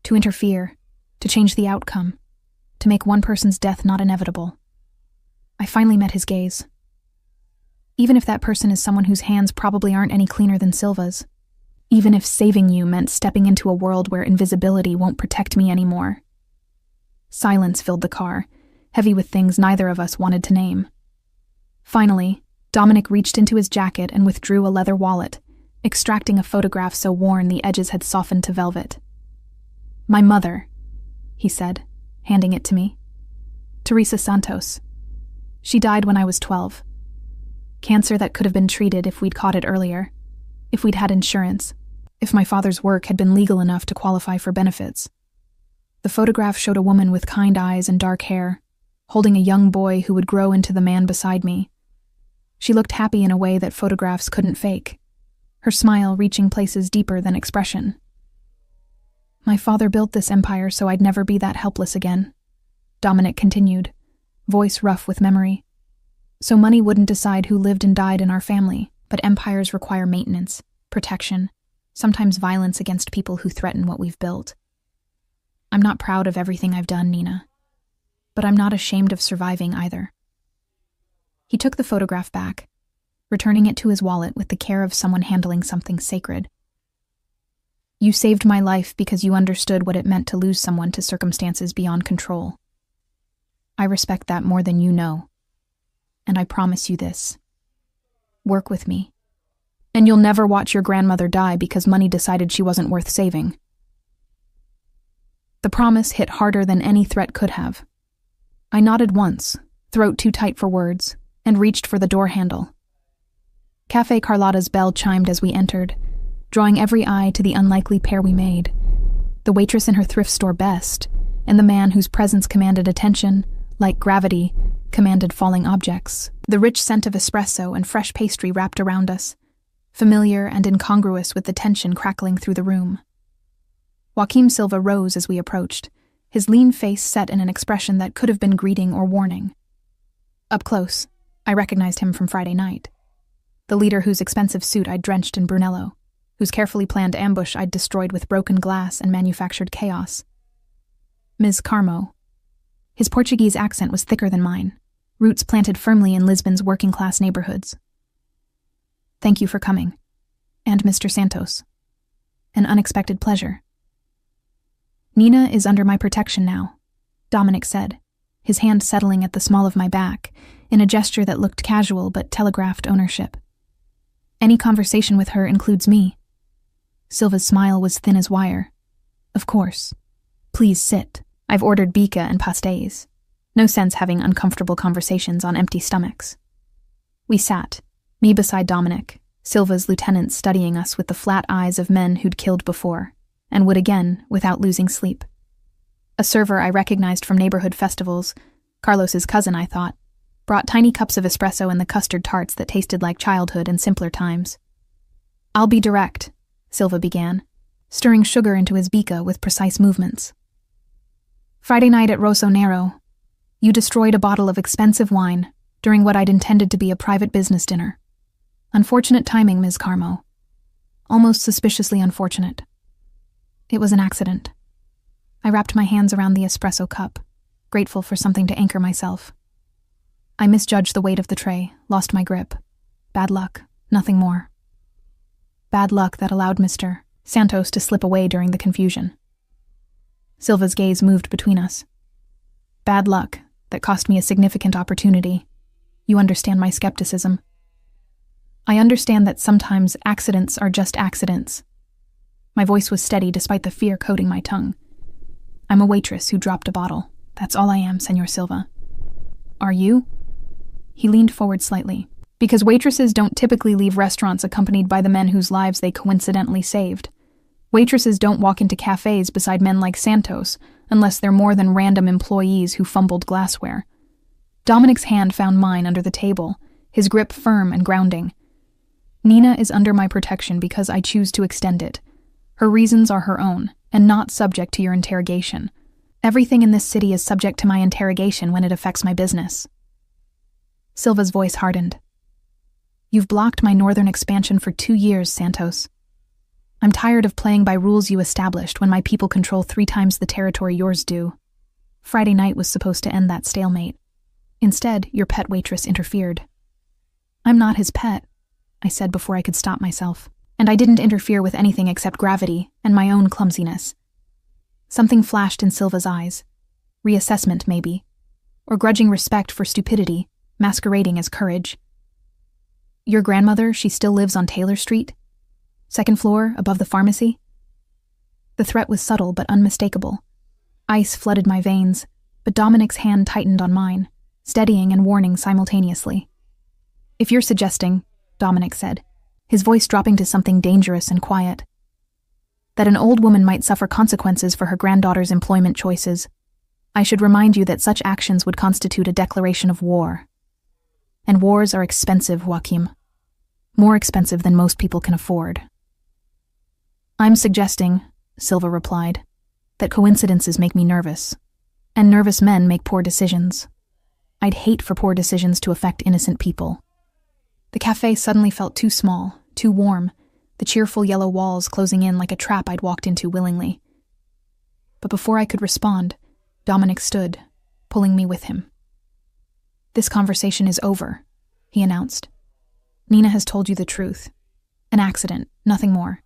To interfere, to change the outcome, to make one person's death not inevitable. I finally met his gaze. Even if that person is someone whose hands probably aren't any cleaner than Silva's. Even if saving you meant stepping into a world where invisibility won't protect me anymore. Silence filled the car, heavy with things neither of us wanted to name. Finally, Dominic reached into his jacket and withdrew a leather wallet, extracting a photograph so worn the edges had softened to velvet. My mother, he said, handing it to me. Teresa Santos. She died when I was 12. Cancer that could have been treated if we'd caught it earlier, if we'd had insurance, if my father's work had been legal enough to qualify for benefits. The photograph showed a woman with kind eyes and dark hair, holding a young boy who would grow into the man beside me. She looked happy in a way that photographs couldn't fake, her smile reaching places deeper than expression. My father built this empire so I'd never be that helpless again, Dominic continued, voice rough with memory. So money wouldn't decide who lived and died in our family, but empires require maintenance, protection, sometimes violence against people who threaten what we've built. I'm not proud of everything I've done, Nina, but I'm not ashamed of surviving either. He took the photograph back, returning it to his wallet with the care of someone handling something sacred. You saved my life because you understood what it meant to lose someone to circumstances beyond control. I respect that more than you know. And I promise you this. Work with me. And you'll never watch your grandmother die because money decided she wasn't worth saving. The promise hit harder than any threat could have. I nodded once, throat too tight for words, and reached for the door handle. Café Carlotta's bell chimed as we entered, drawing every eye to the unlikely pair we made. The waitress in her thrift store best, and the man whose presence commanded attention, like gravity, commanded falling objects. The rich scent of espresso and fresh pastry wrapped around us, familiar and incongruous with the tension crackling through the room. Joaquim Silva rose as we approached, his lean face set in an expression that could have been greeting or warning. Up close, I recognized him from Friday night. The leader whose expensive suit I'd drenched in Brunello, whose carefully planned ambush I'd destroyed with broken glass and manufactured chaos. Ms. Carmo. His Portuguese accent was thicker than mine, roots planted firmly in Lisbon's working-class neighborhoods. Thank you for coming. And Mr. Santos. An unexpected pleasure. Nina is under my protection now, Dominic said, his hand settling at the small of my back, in a gesture that looked casual but telegraphed ownership. Any conversation with her includes me. Silva's smile was thin as wire. Of course. Please sit. I've ordered bica and pastéis. No sense having uncomfortable conversations on empty stomachs. We sat, me beside Dominic, Silva's lieutenant studying us with the flat eyes of men who'd killed before, and would again without losing sleep. A server I recognized from neighborhood festivals, Carlos's cousin I thought, brought tiny cups of espresso and the custard tarts that tasted like childhood and simpler times. I'll be direct, Silva began, stirring sugar into his bica with precise movements. Friday night at Rossonero, you destroyed a bottle of expensive wine during what I'd intended to be a private business dinner. Unfortunate timing, Ms. Carmo. Almost suspiciously unfortunate. It was an accident. I wrapped my hands around the espresso cup, grateful for something to anchor myself. I misjudged the weight of the tray, lost my grip. Bad luck, nothing more. Bad luck that allowed Mr. Santos to slip away during the confusion. Silva's gaze moved between us. Bad luck that cost me a significant opportunity. You understand my skepticism. I understand that sometimes accidents are just accidents. My voice was steady despite the fear coating my tongue. I'm a waitress who dropped a bottle. That's all I am, Senor Silva. Are you? He leaned forward slightly. Because waitresses don't typically leave restaurants accompanied by the men whose lives they coincidentally saved. Waitresses don't walk into cafes beside men like Santos unless they're more than random employees who fumbled glassware. Dominic's hand found mine under the table, his grip firm and grounding. Nina is under my protection because I choose to extend it. Her reasons are her own, and not subject to your interrogation. Everything in this city is subject to my interrogation when it affects my business. Silva's voice hardened. You've blocked my northern expansion for 2 years, Santos. I'm tired of playing by rules you established when my people control 3 times the territory yours do. Friday night was supposed to end that stalemate. Instead, your pet waitress interfered. I'm not his pet, I said before I could stop myself, and I didn't interfere with anything except gravity and my own clumsiness. Something flashed in Silva's eyes. Reassessment, maybe. Or grudging respect for stupidity, masquerading as courage. Your grandmother, she still lives on Taylor Street? 2nd floor, above the pharmacy? The threat was subtle but unmistakable. Ice flooded my veins, but Dominic's hand tightened on mine, steadying and warning simultaneously. If you're suggesting, Dominic said, his voice dropping to something dangerous and quiet, that an old woman might suffer consequences for her granddaughter's employment choices, I should remind you that such actions would constitute a declaration of war. And wars are expensive, Joachim. More expensive than most people can afford. I'm suggesting, Silva replied, that coincidences make me nervous, and nervous men make poor decisions. I'd hate for poor decisions to affect innocent people. The cafe suddenly felt too small, too warm, the cheerful yellow walls closing in like a trap I'd walked into willingly. But before I could respond, Dominic stood, pulling me with him. This conversation is over, he announced. Nina has told you the truth. An accident, nothing more.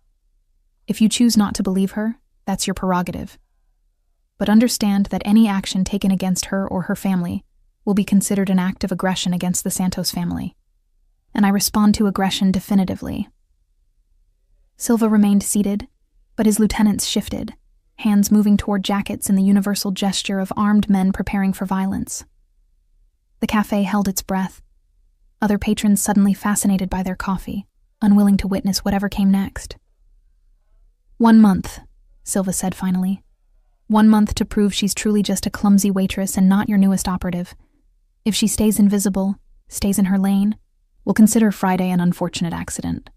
If you choose not to believe her, that's your prerogative. But understand that any action taken against her or her family will be considered an act of aggression against the Santos family. And I respond to aggression definitively. Silva remained seated, but his lieutenants shifted, hands moving toward jackets in the universal gesture of armed men preparing for violence. The cafe held its breath, other patrons suddenly fascinated by their coffee, unwilling to witness whatever came next. 1 month, Silva said finally. 1 month to prove she's truly just a clumsy waitress and not your newest operative. If she stays invisible, stays in her lane, we'll consider Friday an unfortunate accident.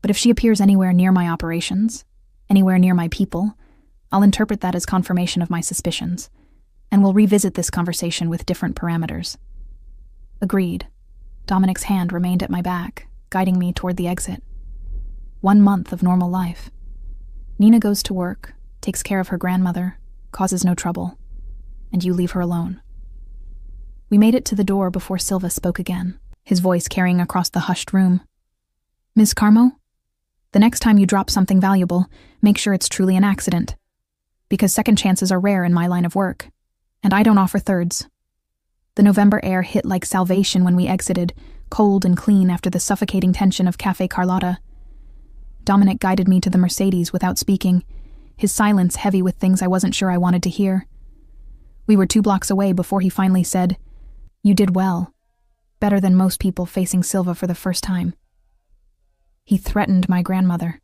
But if she appears anywhere near my operations, anywhere near my people, I'll interpret that as confirmation of my suspicions, and we'll revisit this conversation with different parameters. Agreed. Dominic's hand remained at my back, guiding me toward the exit. 1 month of normal life. Nina goes to work, takes care of her grandmother, causes no trouble, and you leave her alone. We made it to the door before Silva spoke again, his voice carrying across the hushed room. Miss Carmo? The next time you drop something valuable, make sure it's truly an accident. Because second chances are rare in my line of work, and I don't offer thirds. The November air hit like salvation when we exited, cold and clean after the suffocating tension of Café Carlotta. Dominic guided me to the Mercedes without speaking, his silence heavy with things I wasn't sure I wanted to hear. We were 2 blocks away before he finally said, "You did well. Better than most people facing Silva for the first time." He threatened my grandmother.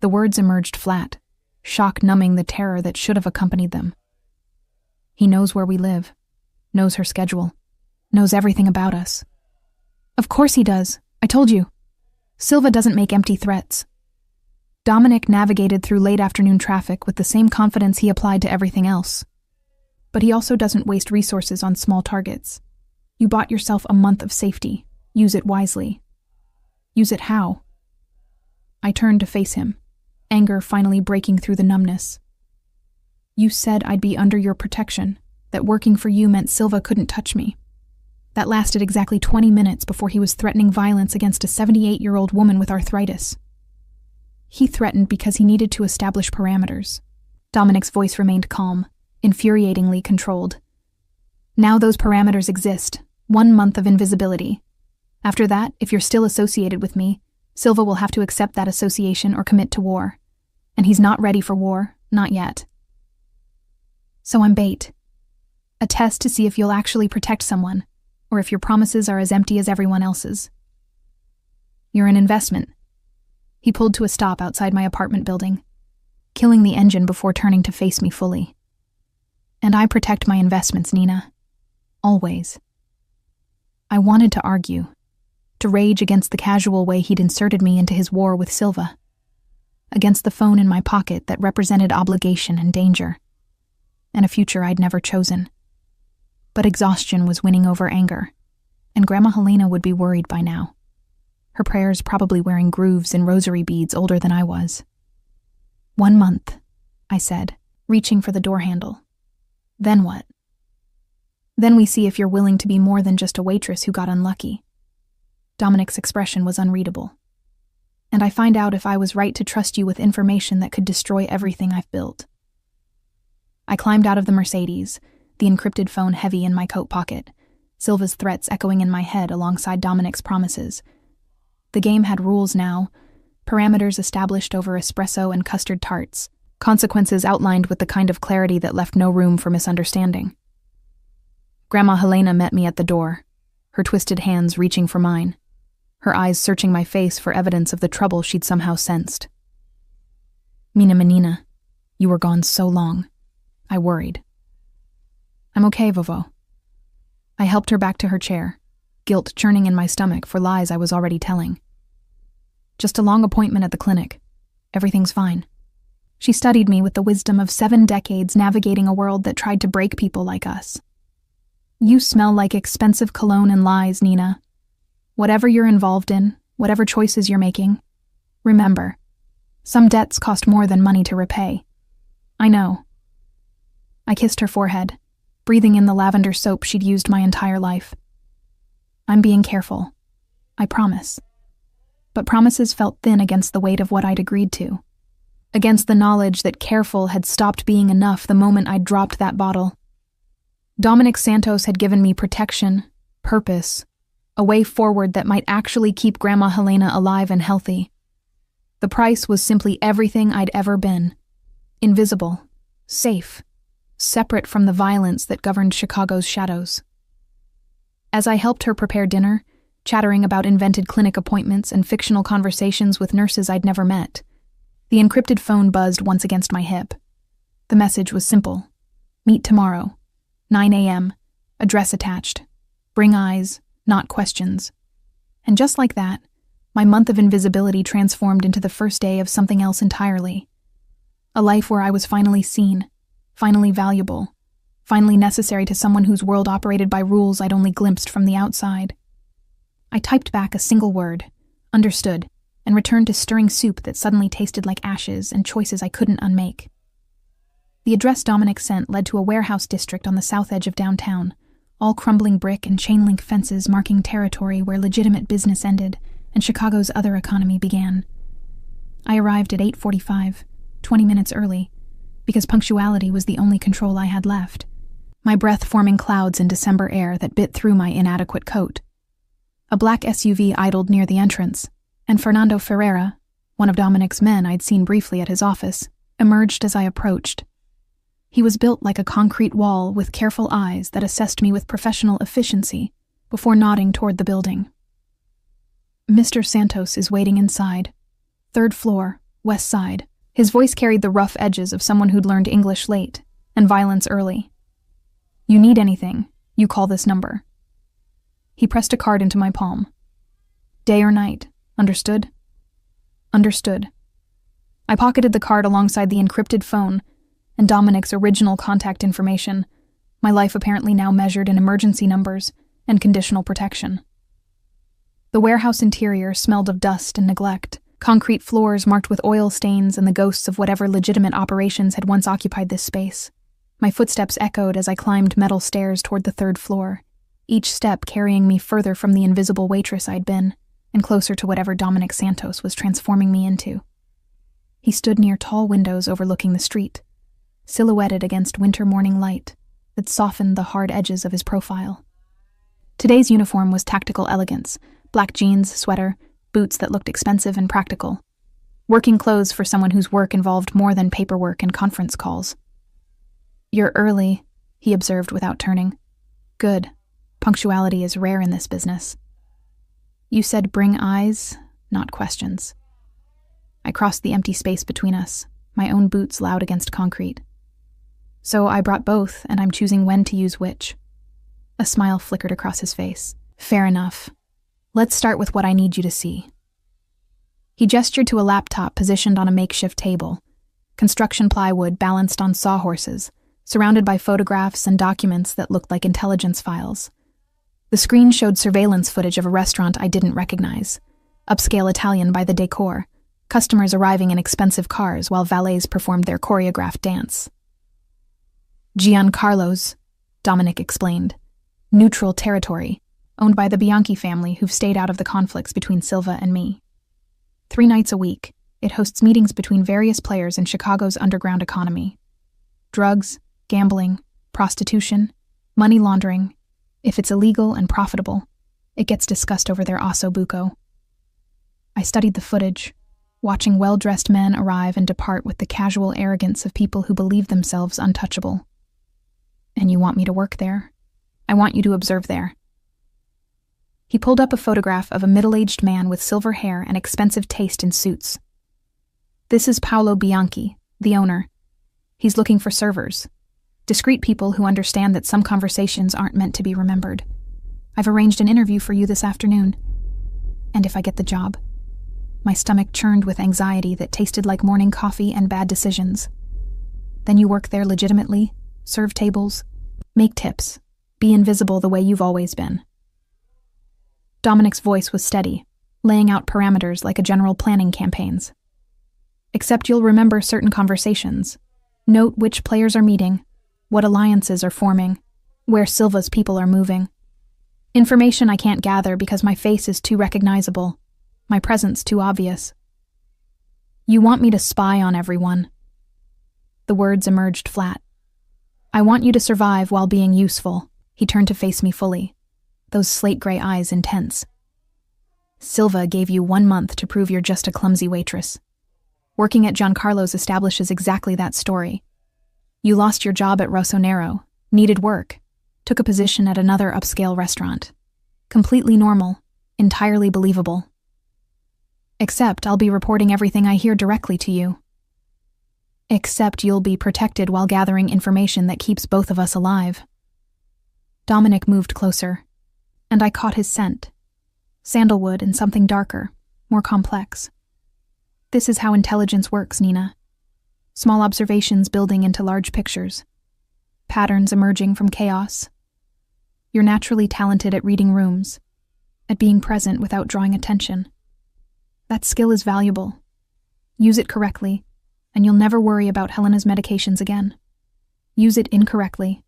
The words emerged flat, shock numbing the terror that should have accompanied them. He knows where we live, knows her schedule, knows everything about us. Of course he does, I told you. Silva doesn't make empty threats. Dominic navigated through late afternoon traffic with the same confidence he applied to everything else. But he also doesn't waste resources on small targets. You bought yourself a month of safety. Use it wisely. Use it how? I turned to face him, anger finally breaking through the numbness. You said I'd be under your protection, that working for you meant Silva couldn't touch me. That lasted exactly 20 minutes before he was threatening violence against a 78-year-old woman with arthritis. He threatened because he needed to establish parameters. Dominic's voice remained calm, infuriatingly controlled. Now those parameters exist. 1 month of invisibility. After that, if you're still associated with me, Silva will have to accept that association or commit to war. And he's not ready for war, not yet. So I'm bait. A test to see if you'll actually protect someone, or if your promises are as empty as everyone else's. You're an investment. He pulled to a stop outside my apartment building, killing the engine before turning to face me fully. And I protect my investments, Nina. Always. I wanted to argue, to rage against the casual way he'd inserted me into his war with Silva, against the phone in my pocket that represented obligation and danger, and a future I'd never chosen. But exhaustion was winning over anger, and Grandma Helena would be worried by now, her prayers probably wearing grooves and rosary beads older than I was. 1 month, I said, reaching for the door handle. Then what? Then we see if you're willing to be more than just a waitress who got unlucky. Dominic's expression was unreadable. And I find out if I was right to trust you with information that could destroy everything I've built. I climbed out of the Mercedes, the encrypted phone heavy in my coat pocket, Silva's threats echoing in my head alongside Dominic's promises. The game had rules now, parameters established over espresso and custard tarts, consequences outlined with the kind of clarity that left no room for misunderstanding. Grandma Helena met me at the door, her twisted hands reaching for mine, her eyes searching my face for evidence of the trouble she'd somehow sensed. Mina Menina, you were gone so long. I worried. I'm okay, Vovo. I helped her back to her chair, guilt churning in my stomach for lies I was already telling. Just a long appointment at the clinic. Everything's fine. She studied me with the wisdom of 7 decades navigating a world that tried to break people like us. You smell like expensive cologne and lies, Nina. Whatever you're involved in, whatever choices you're making, remember, some debts cost more than money to repay. I know. I kissed her forehead, breathing in the lavender soap she'd used my entire life. I'm being careful. I promise. But promises felt thin against the weight of what I'd agreed to, against the knowledge that careful had stopped being enough the moment I'd dropped that bottle. Dominic Santos had given me protection, purpose, a way forward that might actually keep Grandma Helena alive and healthy. The price was simply everything I'd ever been. Invisible, safe, separate from the violence that governed Chicago's shadows. As I helped her prepare dinner, chattering about invented clinic appointments and fictional conversations with nurses I'd never met, the encrypted phone buzzed once against my hip. The message was simple. Meet tomorrow, 9 a.m., address attached. Bring eyes, not questions. And just like that, my month of invisibility transformed into the first day of something else entirely. A life where I was finally seen, finally valuable, finally necessary to someone whose world operated by rules I'd only glimpsed from the outside. I typed back a single word, understood, and returned to stirring soup that suddenly tasted like ashes and choices I couldn't unmake. The address Dominic sent led to a warehouse district on the south edge of downtown, all crumbling brick and chain-link fences marking territory where legitimate business ended and Chicago's other economy began. I arrived at 8:45, 20 minutes early, because punctuality was the only control I had left, my breath forming clouds in December air that bit through my inadequate coat. A black SUV idled near the entrance, and Fernando Ferreira, one of Dominic's men I'd seen briefly at his office, emerged as I approached. He was built like a concrete wall with careful eyes that assessed me with professional efficiency before nodding toward the building. Mr. Santos is waiting inside. 3rd floor, west side. His voice carried the rough edges of someone who'd learned English late and violence early. You need anything, you call this number. He pressed a card into my palm. Day or night, understood? Understood. I pocketed the card alongside the encrypted phone and Dominic's original contact information, my life apparently now measured in emergency numbers and conditional protection. The warehouse interior smelled of dust and neglect, concrete floors marked with oil stains and the ghosts of whatever legitimate operations had once occupied this space. My footsteps echoed as I climbed metal stairs toward the 3rd floor, each step carrying me further from the invisible waitress I'd been, and closer to whatever Dominic Santos was transforming me into. He stood near tall windows overlooking the street, silhouetted against winter morning light that softened the hard edges of his profile. Today's uniform was tactical elegance, black jeans, sweater, boots that looked expensive and practical. Working clothes for someone whose work involved more than paperwork and conference calls. You're early, he observed without turning. Good. Punctuality is rare in this business. You said bring eyes, not questions. I crossed the empty space between us, my own boots loud against concrete. So I brought both, and I'm choosing when to use which. A smile flickered across his face. Fair enough. Let's start with what I need you to see. He gestured to a laptop positioned on a makeshift table, construction plywood balanced on sawhorses, surrounded by photographs and documents that looked like intelligence files. The screen showed surveillance footage of a restaurant I didn't recognize, upscale Italian by the decor, customers arriving in expensive cars while valets performed their choreographed dance. Giancarlo's, Dominic explained. Neutral territory, owned by the Bianchi family who've stayed out of the conflicts between Silva and me. 3 nights a week, it hosts meetings between various players in Chicago's underground economy. Drugs, gambling, prostitution, money laundering. If it's illegal and profitable, it gets discussed over their osso buco. I studied the footage, watching well-dressed men arrive and depart with the casual arrogance of people who believe themselves untouchable. And you want me to work there? I want you to observe there. He pulled up a photograph of a middle-aged man with silver hair and expensive taste in suits. This is Paolo Bianchi, the owner. He's looking for servers, discreet people who understand that some conversations aren't meant to be remembered. I've arranged an interview for you this afternoon. And if I get the job? My stomach churned with anxiety that tasted like morning coffee and bad decisions. Then you work there legitimately, serve tables, make tips, be invisible the way you've always been. Dominic's voice was steady, laying out parameters like a general planning campaigns. Except you'll remember certain conversations. Note which players are meeting, what alliances are forming, where Silva's people are moving. Information I can't gather because my face is too recognizable, my presence too obvious. You want me to spy on everyone. The words emerged flat. I want you to survive while being useful. He turned to face me fully, those slate-gray eyes intense. Silva gave you 1 month to prove you're just a clumsy waitress. Working at Giancarlo's establishes exactly that story. You lost your job at Rossonero, needed work, took a position at another upscale restaurant. Completely normal, entirely believable. Except I'll be reporting everything I hear directly to you. Except you'll be protected while gathering information that keeps both of us alive. Dominic moved closer, and I caught his scent. Sandalwood and something darker, more complex. This is how intelligence works, Nina. Small observations building into large pictures. Patterns emerging from chaos. You're naturally talented at reading rooms, at being present without drawing attention. That skill is valuable. Use it correctly, and you'll never worry about Helena's medications again. Use it incorrectly,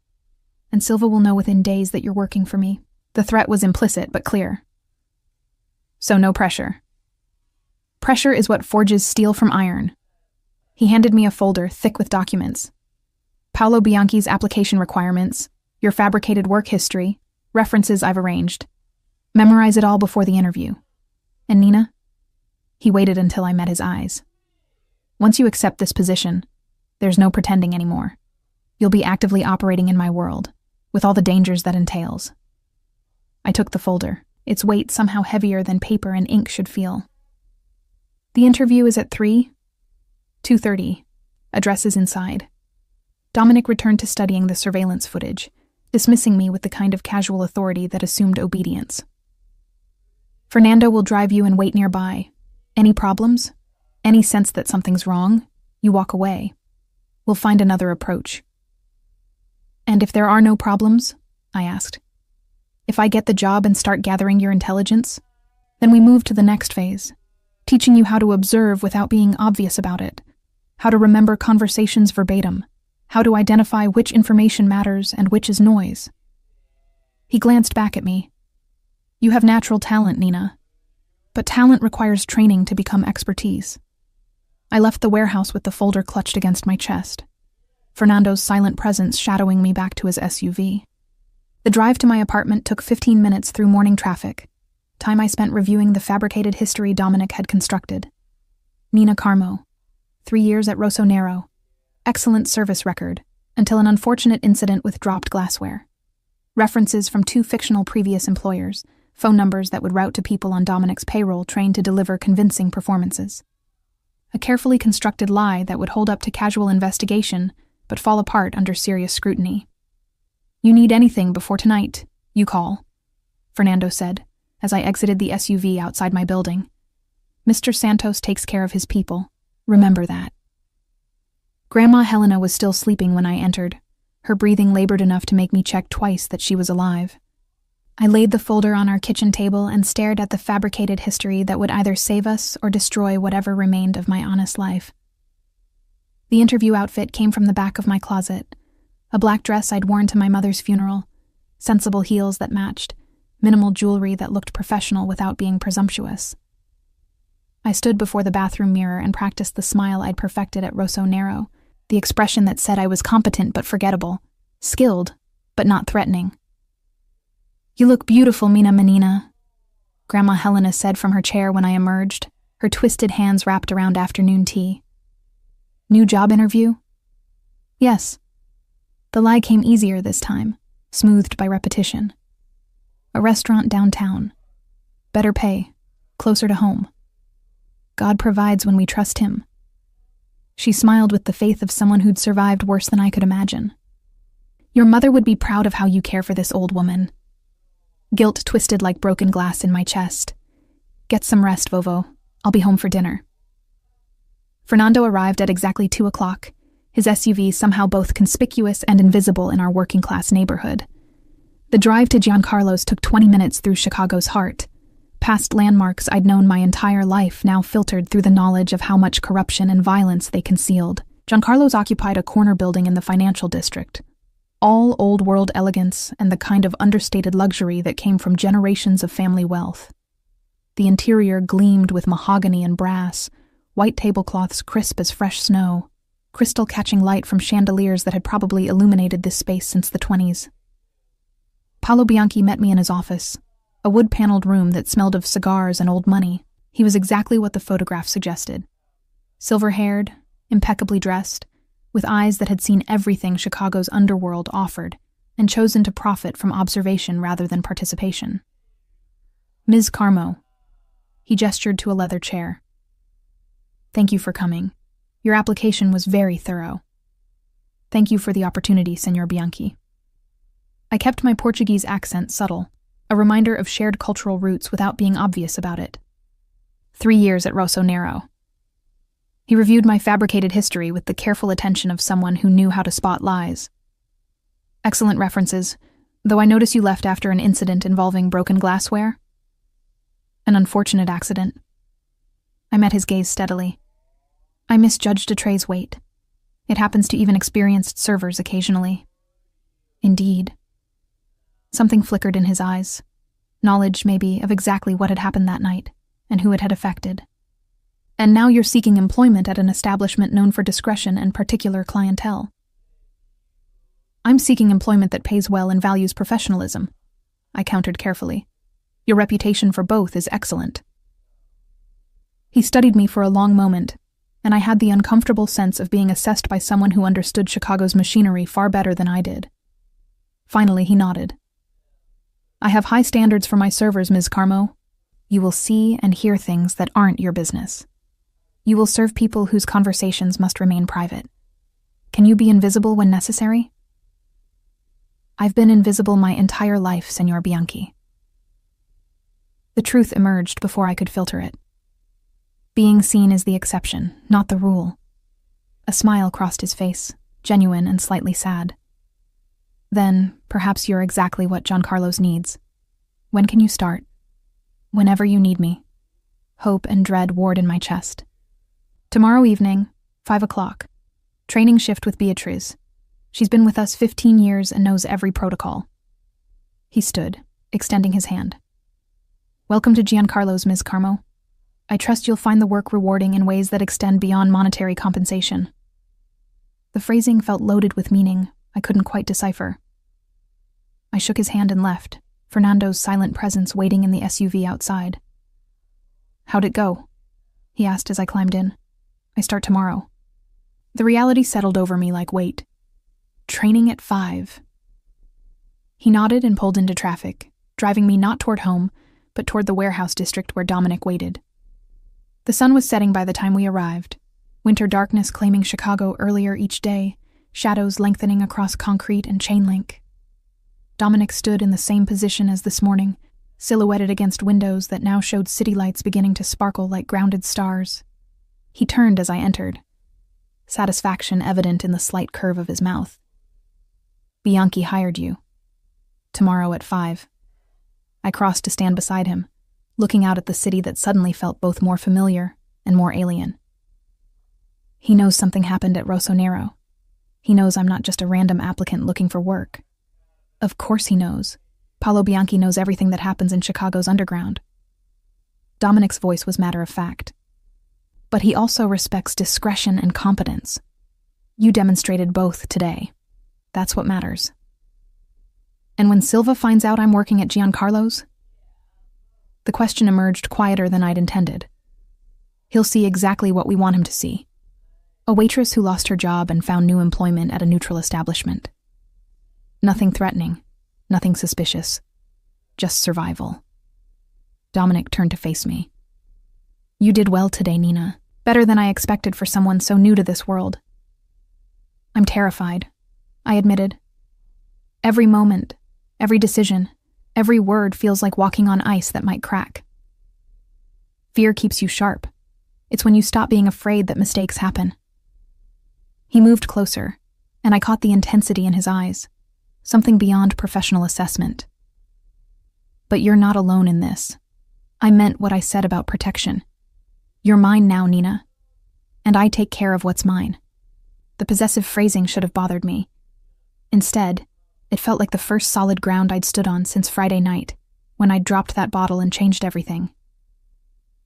and Silva will know within days that you're working for me. The threat was implicit but clear. So no pressure. Pressure is what forges steel from iron. He handed me a folder thick with documents. Paolo Bianchi's application requirements, your fabricated work history, references I've arranged. Memorize it all before the interview. And Nina? He waited until I met his eyes. Once you accept this position, there's no pretending anymore. You'll be actively operating in my world, with all the dangers that entails. I took the folder, its weight somehow heavier than paper and ink should feel. The interview is at 3? 2:30. Address is inside. Dominic returned to studying the surveillance footage, dismissing me with the kind of casual authority that assumed obedience. Fernando will drive you and wait nearby. Any problems? Any sense that something's wrong? You walk away. We'll find another approach. And if there are no problems? I asked. If I get the job and start gathering your intelligence, then we move to the next phase, teaching you how to observe without being obvious about it, how to remember conversations verbatim, how to identify which information matters and which is noise. He glanced back at me. You have natural talent, Nina, but talent requires training to become expertise. I left the warehouse with the folder clutched against my chest, Fernando's silent presence shadowing me back to his SUV. The drive to my apartment took 15 minutes through morning traffic, time I spent reviewing the fabricated history Dominic had constructed. Nina Carmo, 3 years at Rossonero, excellent service record, until an unfortunate incident with dropped glassware. References from 2 fictional previous employers, phone numbers that would route to people on Dominic's payroll trained to deliver convincing performances. A carefully constructed lie that would hold up to casual investigation, but fall apart under serious scrutiny. "You need anything before tonight, you call," Fernando said, as I exited the SUV outside my building. "Mr. Santos takes care of his people. Remember that." Grandma Helena was still sleeping when I entered. Her breathing labored enough to make me check twice that she was alive. I laid the folder on our kitchen table and stared at the fabricated history that would either save us or destroy whatever remained of my honest life. The interview outfit came from the back of my closet. A black dress I'd worn to my mother's funeral, sensible heels that matched, minimal jewelry that looked professional without being presumptuous. I stood before the bathroom mirror and practiced the smile I'd perfected at Rosso Nero, the expression that said I was competent but forgettable, skilled but not threatening. "You look beautiful, Mina Menina," Grandma Helena said from her chair when I emerged, her twisted hands wrapped around afternoon tea. "New job interview?" "Yes." The lie came easier this time, smoothed by repetition. "A restaurant downtown. Better pay, closer to home. God provides when we trust him." She smiled with the faith of someone who'd survived worse than I could imagine. "Your mother would be proud of how you care for this old woman." Guilt twisted like broken glass in my chest. "Get some rest, Vovo. I'll be home for dinner." Fernando arrived at exactly 2 o'clock, his SUV somehow both conspicuous and invisible in our working-class neighborhood. The drive to Giancarlo's took 20 minutes through Chicago's heart. Past landmarks I'd known my entire life now filtered through the knowledge of how much corruption and violence they concealed. Giancarlo's occupied a corner building in the financial district. All old-world elegance and the kind of understated luxury that came from generations of family wealth. The interior gleamed with mahogany and brass, white tablecloths crisp as fresh snow, crystal catching light from chandeliers that had probably illuminated this space since the 20s. Paolo Bianchi met me in his office, a wood-paneled room that smelled of cigars and old money. He was exactly what the photograph suggested. Silver-haired, impeccably dressed, with eyes that had seen everything Chicago's underworld offered and chosen to profit from observation rather than participation. "Ms. Carmo." He gestured to a leather chair. "Thank you for coming. Your application was very thorough. Thank you for the opportunity, Senor Bianchi." I kept my Portuguese accent subtle, a reminder of shared cultural roots without being obvious about it. 3 years at Rosso Nero. He reviewed my fabricated history with the careful attention of someone who knew how to spot lies. "Excellent references, though I notice you left after an incident involving broken glassware." "An unfortunate accident." I met his gaze steadily. "I misjudged a tray's weight. It happens to even experienced servers occasionally." "Indeed." Something flickered in his eyes. Knowledge, maybe, of exactly what had happened that night, and who it had affected. "And now you're seeking employment at an establishment known for discretion and particular clientele." "I'm seeking employment that pays well and values professionalism," I countered carefully. "Your reputation for both is excellent." He studied me for a long moment, and I had the uncomfortable sense of being assessed by someone who understood Chicago's machinery far better than I did. Finally, he nodded. "I have high standards for my servers, Ms. Carmo. You will see and hear things that aren't your business. You will serve people whose conversations must remain private. Can you be invisible when necessary?" "I've been invisible my entire life, Senor Bianchi." The truth emerged before I could filter it. Being seen is the exception, not the rule. A smile crossed his face, genuine and slightly sad. "Then, perhaps you're exactly what Giancarlo's needs. When can you start?" "Whenever you need me." Hope and dread warred in my chest. "Tomorrow evening, 5 o'clock. Training shift with Beatriz. She's been with us 15 years and knows every protocol." He stood, extending his hand. "Welcome to Giancarlo's, Ms. Carmo. I trust you'll find the work rewarding in ways that extend beyond monetary compensation." The phrasing felt loaded with meaning I couldn't quite decipher. I shook his hand and left, Fernando's silent presence waiting in the SUV outside. "How'd it go?" he asked as I climbed in. "I start tomorrow." The reality settled over me like weight. Training at 5. He nodded and pulled into traffic, driving me not toward home, but toward the warehouse district where Dominic waited. The sun was setting by the time we arrived, winter darkness claiming Chicago earlier each day, shadows lengthening across concrete and chain link. Dominic stood in the same position as this morning, silhouetted against windows that now showed city lights beginning to sparkle like grounded stars. He turned as I entered, satisfaction evident in the slight curve of his mouth. "Bianchi hired you. Tomorrow at 5. I crossed to stand beside him, looking out at the city that suddenly felt both more familiar and more alien. He knows something happened at Rossonero. He knows I'm not just a random applicant looking for work. Of course he knows. Paolo Bianchi knows everything that happens in Chicago's underground." Dominic's voice was matter of fact. "But he also respects discretion and competence. You demonstrated both today. That's what matters. And when Silva finds out I'm working at Giancarlo's?" The question emerged quieter than I'd intended. "He'll see exactly what we want him to see. A waitress who lost her job and found new employment at a neutral establishment. Nothing threatening, nothing suspicious, just survival." Dominic turned to face me. "You did well today, Nina. Better than I expected for someone so new to this world." "I'm terrified," I admitted. "Every moment, every decision, every word feels like walking on ice that might crack." "Fear keeps you sharp. It's when you stop being afraid that mistakes happen." He moved closer, and I caught the intensity in his eyes, something beyond professional assessment. "But you're not alone in this. I meant what I said about protection. You're mine now, Nina. And I take care of what's mine." The possessive phrasing should have bothered me. Instead, it felt like the first solid ground I'd stood on since Friday night, when I'd dropped that bottle and changed everything.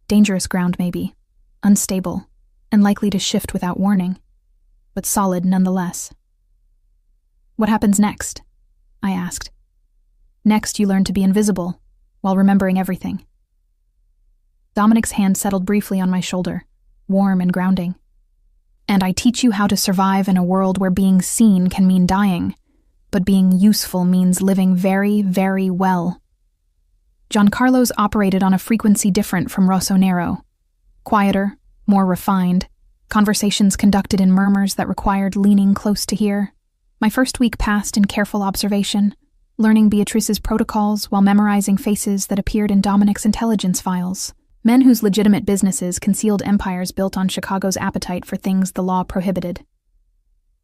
Dangerous ground, maybe, unstable, and likely to shift without warning, but solid nonetheless. "What happens next?" I asked. "Next, you learn to be invisible, while remembering everything." Dominic's hand settled briefly on my shoulder, warm and grounding. "And I teach you how to survive in a world where being seen can mean dying, but being useful means living very, very well." Giancarlo's operated on a frequency different from Rossonero. Quieter, more refined, conversations conducted in murmurs that required leaning close to hear. My first week passed in careful observation, learning Beatrice's protocols while memorizing faces that appeared in Dominic's intelligence files. Men whose legitimate businesses concealed empires built on Chicago's appetite for things the law prohibited.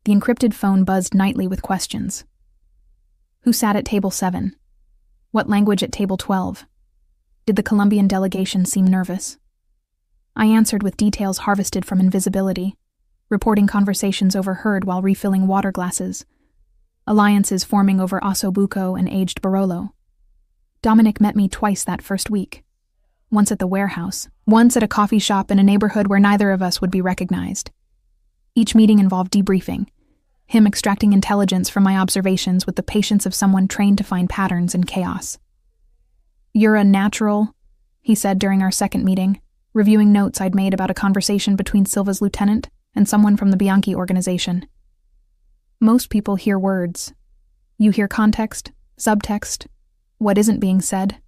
The encrypted phone buzzed nightly with questions. Who sat at table 7? What language at table 12? Did the Colombian delegation seem nervous? I answered with details harvested from invisibility, reporting conversations overheard while refilling water glasses, alliances forming over Ossobuco and aged Barolo. Dominic met me twice that first week. Once at the warehouse, once at a coffee shop in a neighborhood where neither of us would be recognized. Each meeting involved debriefing, him extracting intelligence from my observations with the patience of someone trained to find patterns in chaos. "You're a natural," he said during our second meeting, reviewing notes I'd made about a conversation between Silva's lieutenant and someone from the Bianchi organization. "Most people hear words. You hear context, subtext, what isn't being said."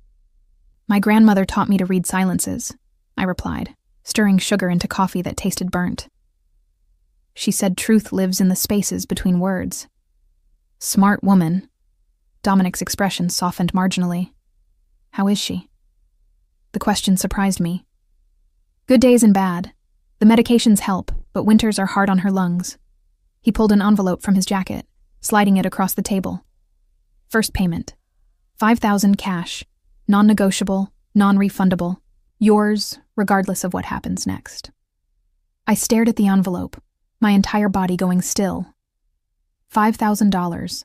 "My grandmother taught me to read silences," I replied, stirring sugar into coffee that tasted burnt. "She said truth lives in the spaces between words." "Smart woman." Dominic's expression softened marginally. "How is she?" The question surprised me. "Good days and bad. The medications help, but winters are hard on her lungs." He pulled an envelope from his jacket, sliding it across the table. "First payment. 5,000 cash. Non-negotiable, non-refundable. Yours, regardless of what happens next." I stared at the envelope, my entire body going still. $5,000.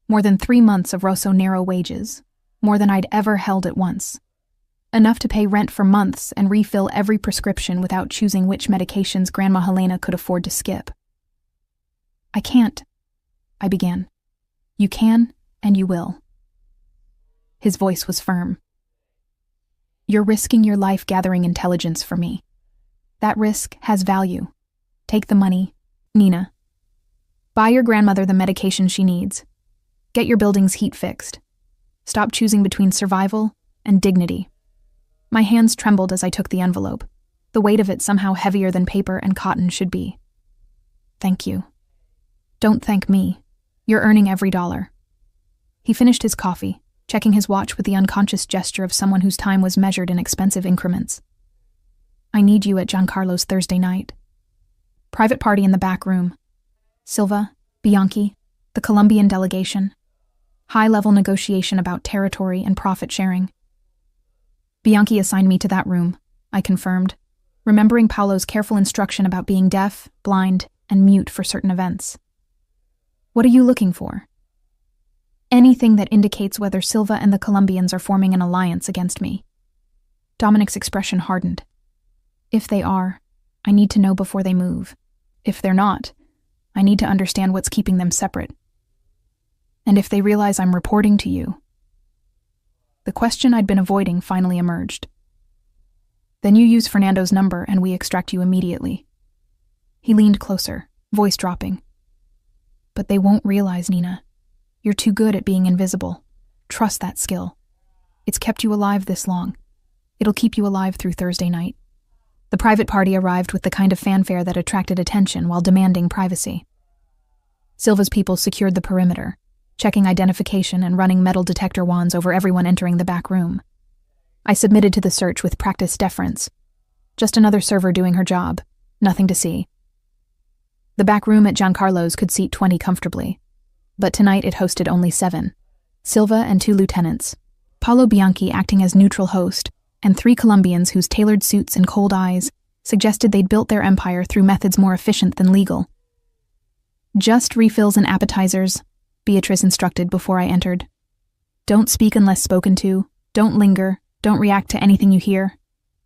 More than 3 months of Rossonero wages. More than I'd ever held at once. Enough to pay rent for months and refill every prescription without choosing which medications Grandma Helena could afford to skip. "I can't," I began. "You can, and you will." His voice was firm. "You're risking your life gathering intelligence for me. That risk has value. Take the money, Nina. Buy your grandmother the medication she needs. Get your building's heat fixed. Stop choosing between survival and dignity. My hands trembled as I took the envelope, the weight of it somehow heavier than paper and cotton should be. Thank you. Don't thank me. You're earning every dollar. He finished his coffee, checking his watch with the unconscious gesture of someone whose time was measured in expensive increments. I need you at Giancarlo's Thursday night. Private party in the back room. Silva, Bianchi, the Colombian delegation. High-level negotiation about territory and profit sharing. Bianchi assigned me to that room, I confirmed, remembering Paolo's careful instruction about being deaf, blind, and mute for certain events. What are you looking for? Anything that indicates whether Silva and the Colombians are forming an alliance against me. Dominic's expression hardened. If they are, I need to know before they move. If they're not, I need to understand what's keeping them separate. And if they realize I'm reporting to you. The question I'd been avoiding finally emerged. Then you use Fernando's number and we extract you immediately. He leaned closer, voice dropping. But they won't realize, Nina. You're too good at being invisible. Trust that skill. It's kept you alive this long. It'll keep you alive through Thursday night. The private party arrived with the kind of fanfare that attracted attention while demanding privacy. Silva's people secured the perimeter, checking identification and running metal detector wands over everyone entering the back room. I submitted to the search with practiced deference. Just another server doing her job. Nothing to see. The back room at Giancarlo's could seat 20 comfortably, but tonight it hosted only 7. Silva and 2 lieutenants, Paolo Bianchi acting as neutral host, and 3 Colombians whose tailored suits and cold eyes suggested they'd built their empire through methods more efficient than legal. Just refills and appetizers, Beatrice instructed before I entered. Don't speak unless spoken to, don't linger, don't react to anything you hear.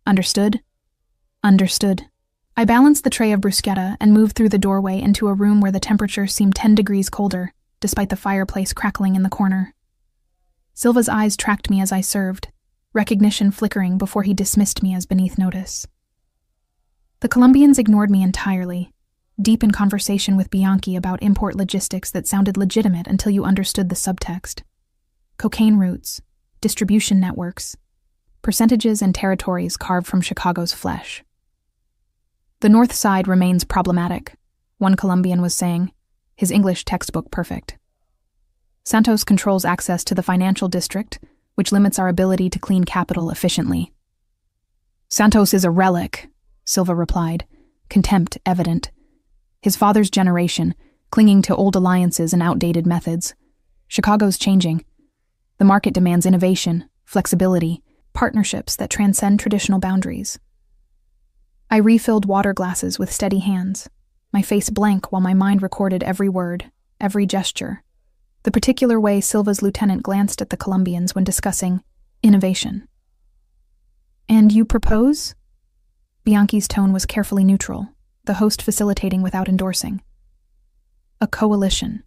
Understood? Understood. I balanced the tray of bruschetta and moved through the doorway into a room where the temperature seemed 10 degrees colder, despite the fireplace crackling in the corner. Silva's eyes tracked me as I served, recognition flickering before he dismissed me as beneath notice. The Colombians ignored me entirely, deep in conversation with Bianchi about import logistics that sounded legitimate until you understood the subtext. Cocaine routes, distribution networks, percentages and territories carved from Chicago's flesh. The North Side remains problematic, one Colombian was saying, his English textbook perfect. Santos controls access to the financial district, which limits our ability to clean capital efficiently. Santos is a relic, Silva replied, contempt evident. His father's generation, clinging to old alliances and outdated methods. Chicago's changing. The market demands innovation, flexibility, partnerships that transcend traditional boundaries. I refilled water glasses with steady hands, my face blank while my mind recorded every word, every gesture, the particular way Silva's lieutenant glanced at the Colombians when discussing innovation. And you propose? Bianchi's tone was carefully neutral, the host facilitating without endorsing. A coalition.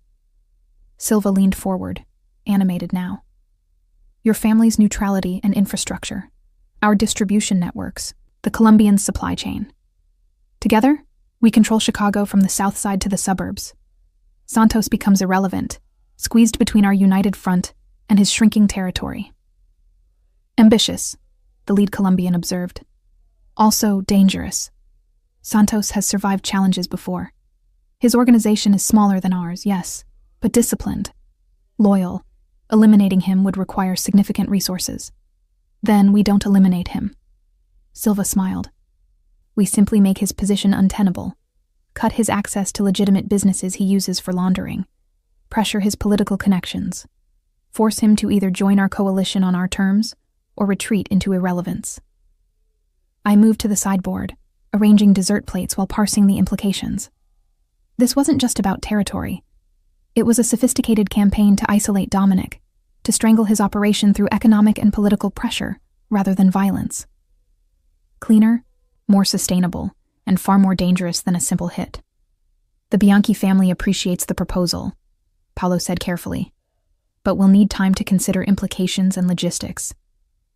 Silva leaned forward, animated now. Your family's neutrality and infrastructure, our distribution networks, the Colombian supply chain. Together, we control Chicago from the south side to the suburbs. Santos becomes irrelevant, squeezed between our united front and his shrinking territory. Ambitious, the lead Colombian observed. Also dangerous. Santos has survived challenges before. His organization is smaller than ours, yes, but disciplined, loyal. Eliminating him would require significant resources. Then we don't eliminate him. Silva smiled. We simply make his position untenable, cut his access to legitimate businesses he uses for laundering, pressure his political connections, force him to either join our coalition on our terms or retreat into irrelevance. I moved to the sideboard, arranging dessert plates while parsing the implications. This wasn't just about territory. It was a sophisticated campaign to isolate Dominic, to strangle his operation through economic and political pressure rather than violence. Cleaner, more sustainable, and far more dangerous than a simple hit. The Bianchi family appreciates the proposal, Paolo said carefully, but we'll need time to consider implications and logistics.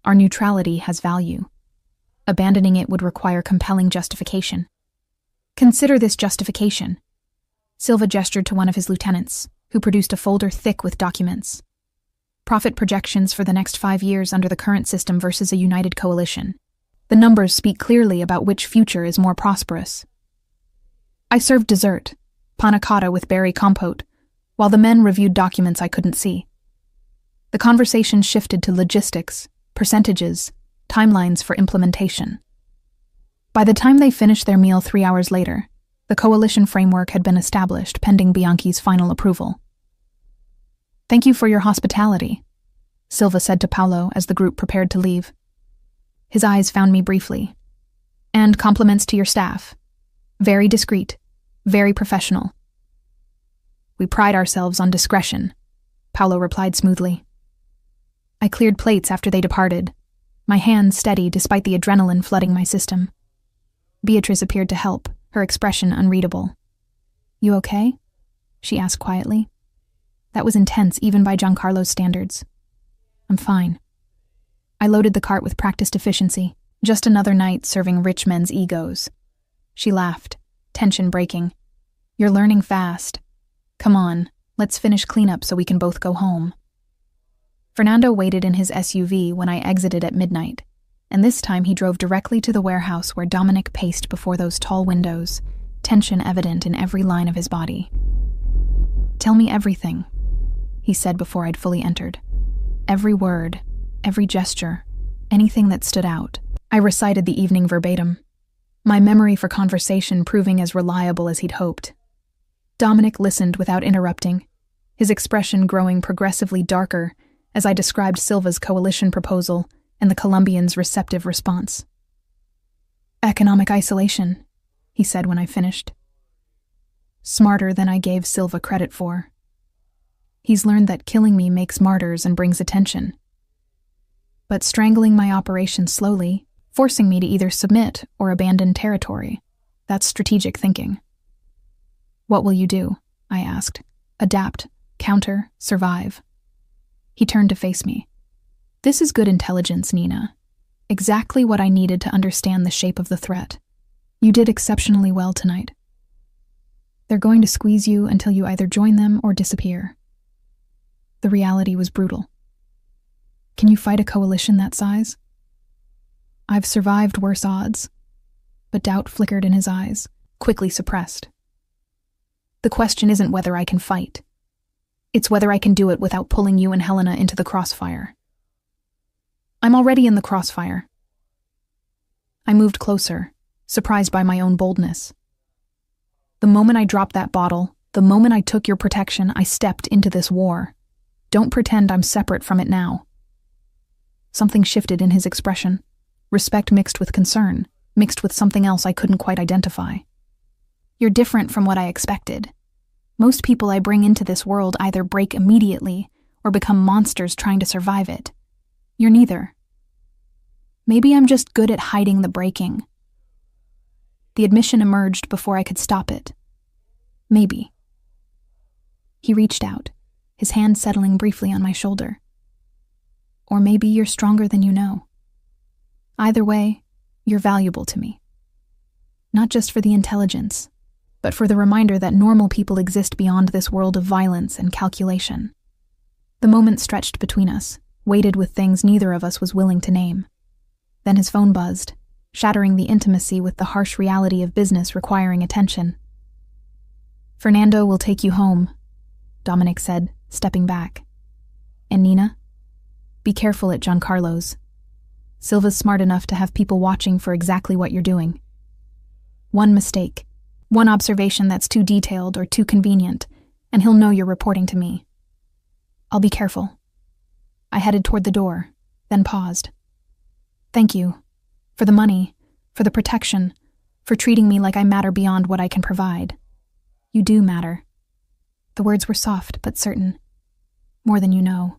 Our neutrality has value. Abandoning it would require compelling justification. Consider this justification. Silva gestured to one of his lieutenants, who produced a folder thick with documents. Profit projections for the next 5 years under the current system versus a united coalition. The numbers speak clearly about which future is more prosperous. I served dessert, panna cotta with berry compote, while the men reviewed documents I couldn't see. The conversation shifted to logistics, percentages, timelines for implementation. By the time they finished their meal 3 hours later, the coalition framework had been established pending Bianchi's final approval. "Thank you for your hospitality," Silva said to Paolo as the group prepared to leave. His eyes found me briefly. "And compliments to your staff. Very discreet, very professional." "We pride ourselves on discretion," Paolo replied smoothly. I cleared plates after they departed, my hands steady despite the adrenaline flooding my system. Beatrice appeared to help, her expression unreadable. "You okay?" she asked quietly. That was intense even by Giancarlo's standards. "I'm fine." I loaded the cart with practiced efficiency, just another night serving rich men's egos. She laughed, tension breaking. "You're learning fast. Come on, let's finish cleanup so we can both go home." Fernando waited in his SUV when I exited at midnight, and this time he drove directly to the warehouse where Dominic paced before those tall windows, tension evident in every line of his body. "Tell me everything," he said before I'd fully entered. Every word, every gesture, anything that stood out. I recited the evening verbatim, my memory for conversation proving as reliable as he'd hoped. Dominic listened without interrupting, his expression growing progressively darker as I described Silva's coalition proposal and the Colombian's receptive response. "Economic isolation," he said when I finished. "Smarter than I gave Silva credit for. He's learned that killing me makes martyrs and brings attention. But strangling my operation slowly, forcing me to either submit or abandon territory, that's strategic thinking." "What will you do?" I asked. "Adapt, counter, survive." He turned to face me. "This is good intelligence, Nina. Exactly what I needed to understand the shape of the threat. You did exceptionally well tonight. They're going to squeeze you until you either join them or disappear." The reality was brutal. Can you fight a coalition that size? I've survived worse odds, but doubt flickered in his eyes, quickly suppressed. "The question isn't whether I can fight. It's whether I can do it without pulling you and Helena into the crossfire." "I'm already in the crossfire." I moved closer, surprised by my own boldness. "The moment I dropped that bottle, the moment I took your protection, I stepped into this war. Don't pretend I'm separate from it now." Something shifted in his expression, respect mixed with concern, mixed with something else I couldn't quite identify. "You're different from what I expected. Most people I bring into this world either break immediately or become monsters trying to survive it. You're neither. Maybe I'm just good at hiding the breaking." The admission emerged before I could stop it. Maybe. He reached out, his hand settling briefly on my shoulder. "Or maybe you're stronger than you know. Either way, you're valuable to me. Not just for the intelligence, but for the reminder that normal people exist beyond this world of violence and calculation." The moment stretched between us, weighted with things neither of us was willing to name. Then his phone buzzed, shattering the intimacy with the harsh reality of business requiring attention. "Fernando will take you home," Dominic said, stepping back. "And Nina? Be careful at Giancarlo's. Silva's smart enough to have people watching for exactly what you're doing. One mistake, one observation that's too detailed or too convenient, and he'll know you're reporting to me. I'll be careful." I headed toward the door, then paused. "Thank you. For the money, for the protection, for treating me like I matter beyond what I can provide. You do matter." The words were soft but certain. "More than you know."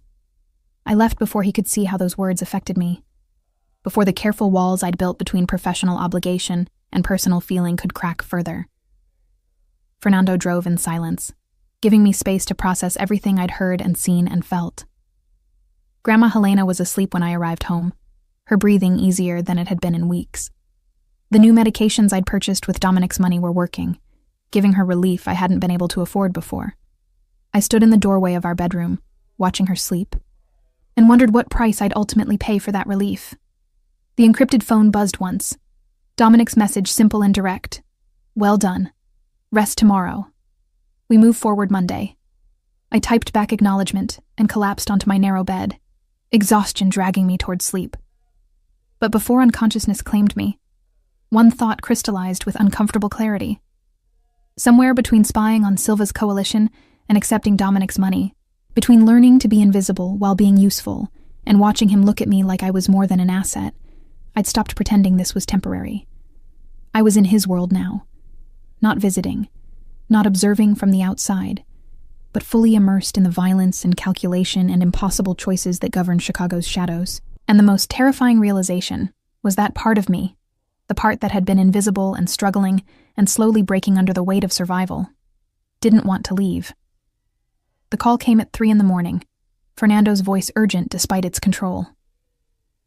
I left before he could see how those words affected me, before the careful walls I'd built between professional obligation and personal feeling could crack further. Fernando drove in silence, giving me space to process everything I'd heard and seen and felt. Grandma Helena was asleep when I arrived home, her breathing easier than it had been in weeks. The new medications I'd purchased with Dominic's money were working, giving her relief I hadn't been able to afford before. I stood in the doorway of our bedroom, watching her sleep, and wondered what price I'd ultimately pay for that relief. The encrypted phone buzzed once. Dominic's message simple and direct. Well done. Rest tomorrow. We move forward Monday. I typed back acknowledgement and collapsed onto my narrow bed, exhaustion dragging me toward sleep. But before unconsciousness claimed me, one thought crystallized with uncomfortable clarity. Somewhere between spying on Silva's coalition and accepting Dominic's money, between learning to be invisible while being useful and watching him look at me like I was more than an asset, I'd stopped pretending this was temporary. I was in his world now, not visiting, not observing from the outside, but fully immersed in the violence and calculation and impossible choices that govern Chicago's shadows. And the most terrifying realization was that part of me, the part that had been invisible and struggling and slowly breaking under the weight of survival, didn't want to leave. The call came at 3 a.m, Fernando's voice urgent despite its control.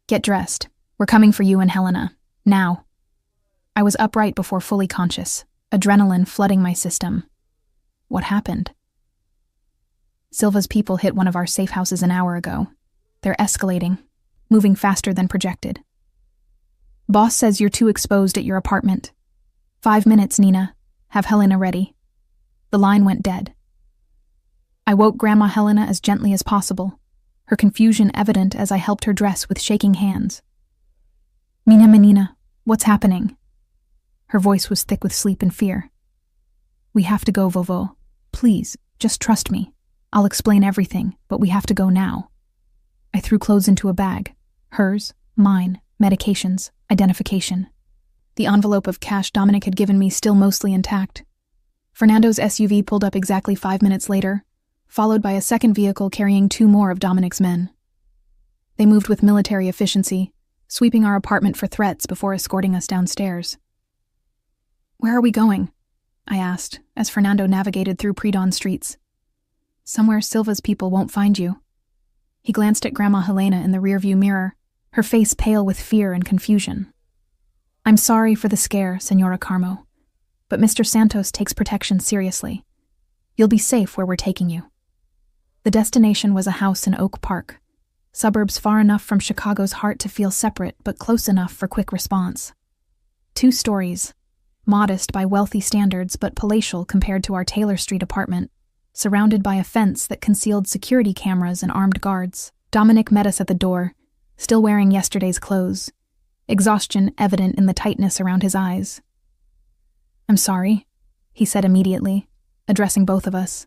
Get dressed. We're coming for you and Helena. Now. I was upright before fully conscious, adrenaline flooding my system. What happened? Silva's people hit one of our safe houses an hour ago. They're escalating, moving faster than projected. Boss says you're too exposed at your apartment. 5 minutes, Nina. Have Helena ready. The line went dead. I woke Grandma Helena as gently as possible, her confusion evident as I helped her dress with shaking hands. Mina menina, what's happening? Her voice was thick with sleep and fear. We have to go, Vovo. Please, just trust me. I'll explain everything, but we have to go now. I threw clothes into a bag. Hers, mine, medications, identification. The envelope of cash Dominic had given me still mostly intact. Fernando's SUV pulled up exactly 5 minutes later, followed by a second vehicle carrying 2 more of Dominic's men. They moved with military efficiency, sweeping our apartment for threats before escorting us downstairs. Where are we going? I asked, as Fernando navigated through pre-dawn streets. Somewhere Silva's people won't find you. He glanced at Grandma Helena in the rearview mirror, her face pale with fear and confusion. I'm sorry for the scare, Senora Carmo, but Mr. Santos takes protection seriously. You'll be safe where we're taking you. The destination was a house in Oak Park, suburbs far enough from Chicago's heart to feel separate but close enough for quick response. 2 stories, modest by wealthy standards but palatial compared to our Taylor Street apartment, surrounded by a fence that concealed security cameras and armed guards. Dominic met us at the door, still wearing yesterday's clothes, exhaustion evident in the tightness around his eyes. I'm sorry, he said immediately, addressing both of us.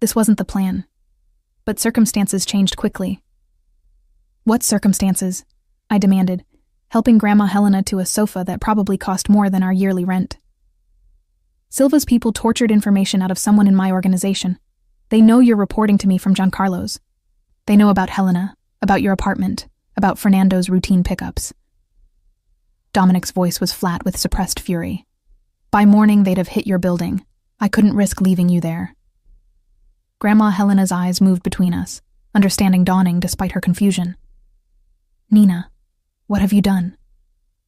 This wasn't the plan, but circumstances changed quickly. What circumstances? I demanded, helping Grandma Helena to a sofa that probably cost more than our yearly rent. Silva's people tortured information out of someone in my organization. They know you're reporting to me from Giancarlo's. They know about Helena, about your apartment, about Fernando's routine pickups. Dominic's voice was flat with suppressed fury. By morning, they'd have hit your building. I couldn't risk leaving you there. Grandma Helena's eyes moved between us, understanding dawning despite her confusion. Nina, what have you done?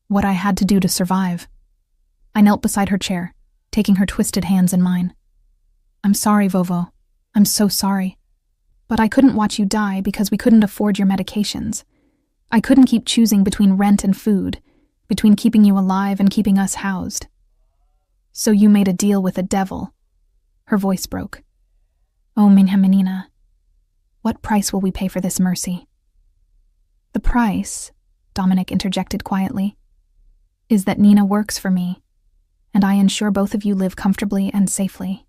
What I had to do to survive. I knelt beside her chair, taking her twisted hands in mine. I'm sorry, Vovo. I'm so sorry. But I couldn't watch you die because we couldn't afford your medications. I couldn't keep choosing between rent and food, between keeping you alive and keeping us housed. So you made a deal with the devil. Her voice broke. Oh, minha menina. What price will we pay for this mercy? The price, Dominic interjected quietly, is that Nina works for me, and I ensure both of you live comfortably and safely.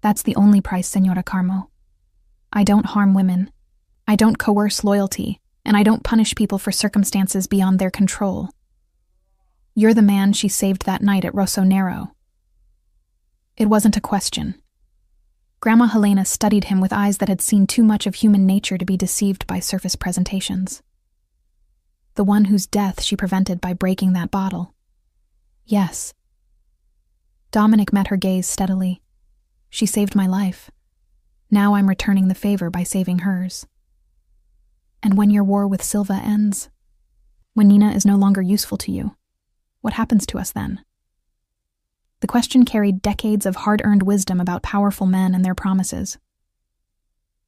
That's the only price, Senora Carmo. I don't harm women. I don't coerce loyalty, and I don't punish people for circumstances beyond their control. You're the man she saved that night at Rosso Nero. It wasn't a question. Grandma Helena studied him with eyes that had seen too much of human nature to be deceived by surface presentations. The one whose death she prevented by breaking that bottle. Yes. Dominic met her gaze steadily. She saved my life. Now I'm returning the favor by saving hers. And when your war with Silva ends, when Nina is no longer useful to you, what happens to us then? The question carried decades of hard-earned wisdom about powerful men and their promises.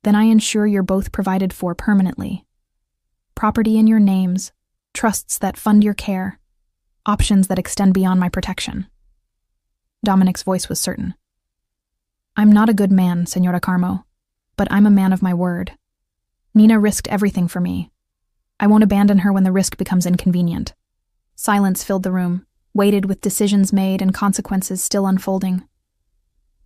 Then I ensure you're both provided for permanently. Property in your names, trusts that fund your care, options that extend beyond my protection. Dominic's voice was certain. I'm not a good man, Senora Carmo, but I'm a man of my word. Nina risked everything for me. I won't abandon her when the risk becomes inconvenient. Silence filled the room, weighted with decisions made and consequences still unfolding.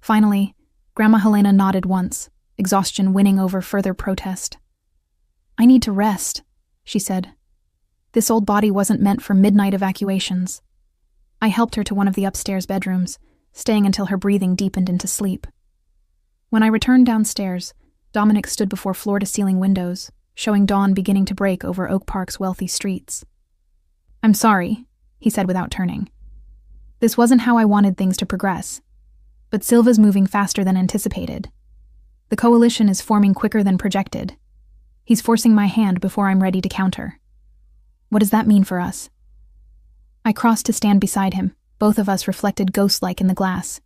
Finally, Grandma Helena nodded once, exhaustion winning over further protest. I need to rest, she said. This old body wasn't meant for midnight evacuations. I helped her to one of the upstairs bedrooms, staying until her breathing deepened into sleep. When I returned downstairs, Dominic stood before floor-to-ceiling windows, showing dawn beginning to break over Oak Park's wealthy streets. I'm sorry, he said without turning. This wasn't how I wanted things to progress, but Silva's moving faster than anticipated. The coalition is forming quicker than projected. He's forcing my hand before I'm ready to counter. What does that mean for us? I crossed to stand beside him, both of us reflected ghost-like in the glass.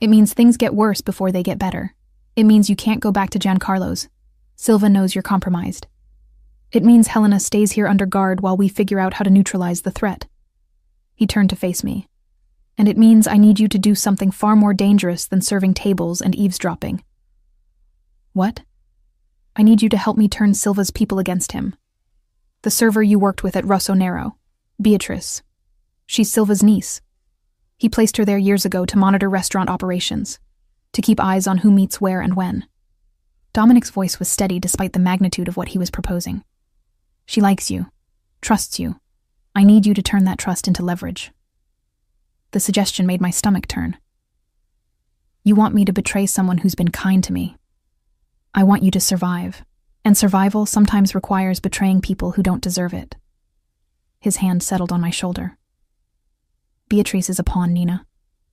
It means things get worse before they get better. It means you can't go back to Giancarlo's. Silva knows you're compromised. It means Helena stays here under guard while we figure out how to neutralize the threat. He turned to face me. And it means I need you to do something far more dangerous than serving tables and eavesdropping. What? I need you to help me turn Silva's people against him. The server you worked with at Rossonero, Beatrice. She's Silva's niece. He placed her there years ago to monitor restaurant operations, to keep eyes on who meets where and when. Dominic's voice was steady despite the magnitude of what he was proposing. She likes you, trusts you. I need you to turn that trust into leverage. The suggestion made my stomach turn. You want me to betray someone who's been kind to me. I want you to survive, and survival sometimes requires betraying people who don't deserve it. His hand settled on my shoulder. Beatrice is a pawn, Nina.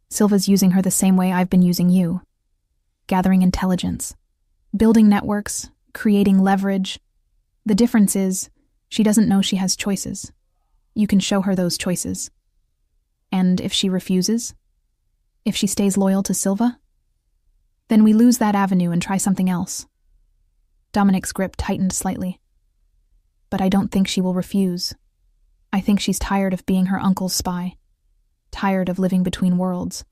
Silva's using her the same way I've been using you. Gathering intelligence, building networks, creating leverage. The difference is, she doesn't know she has choices. You can show her those choices. And if she refuses? If she stays loyal to Silva? Then we lose that avenue and try something else. Dominic's grip tightened slightly. But I don't think she will refuse. I think she's tired of being her uncle's spy. Tired of living between worlds.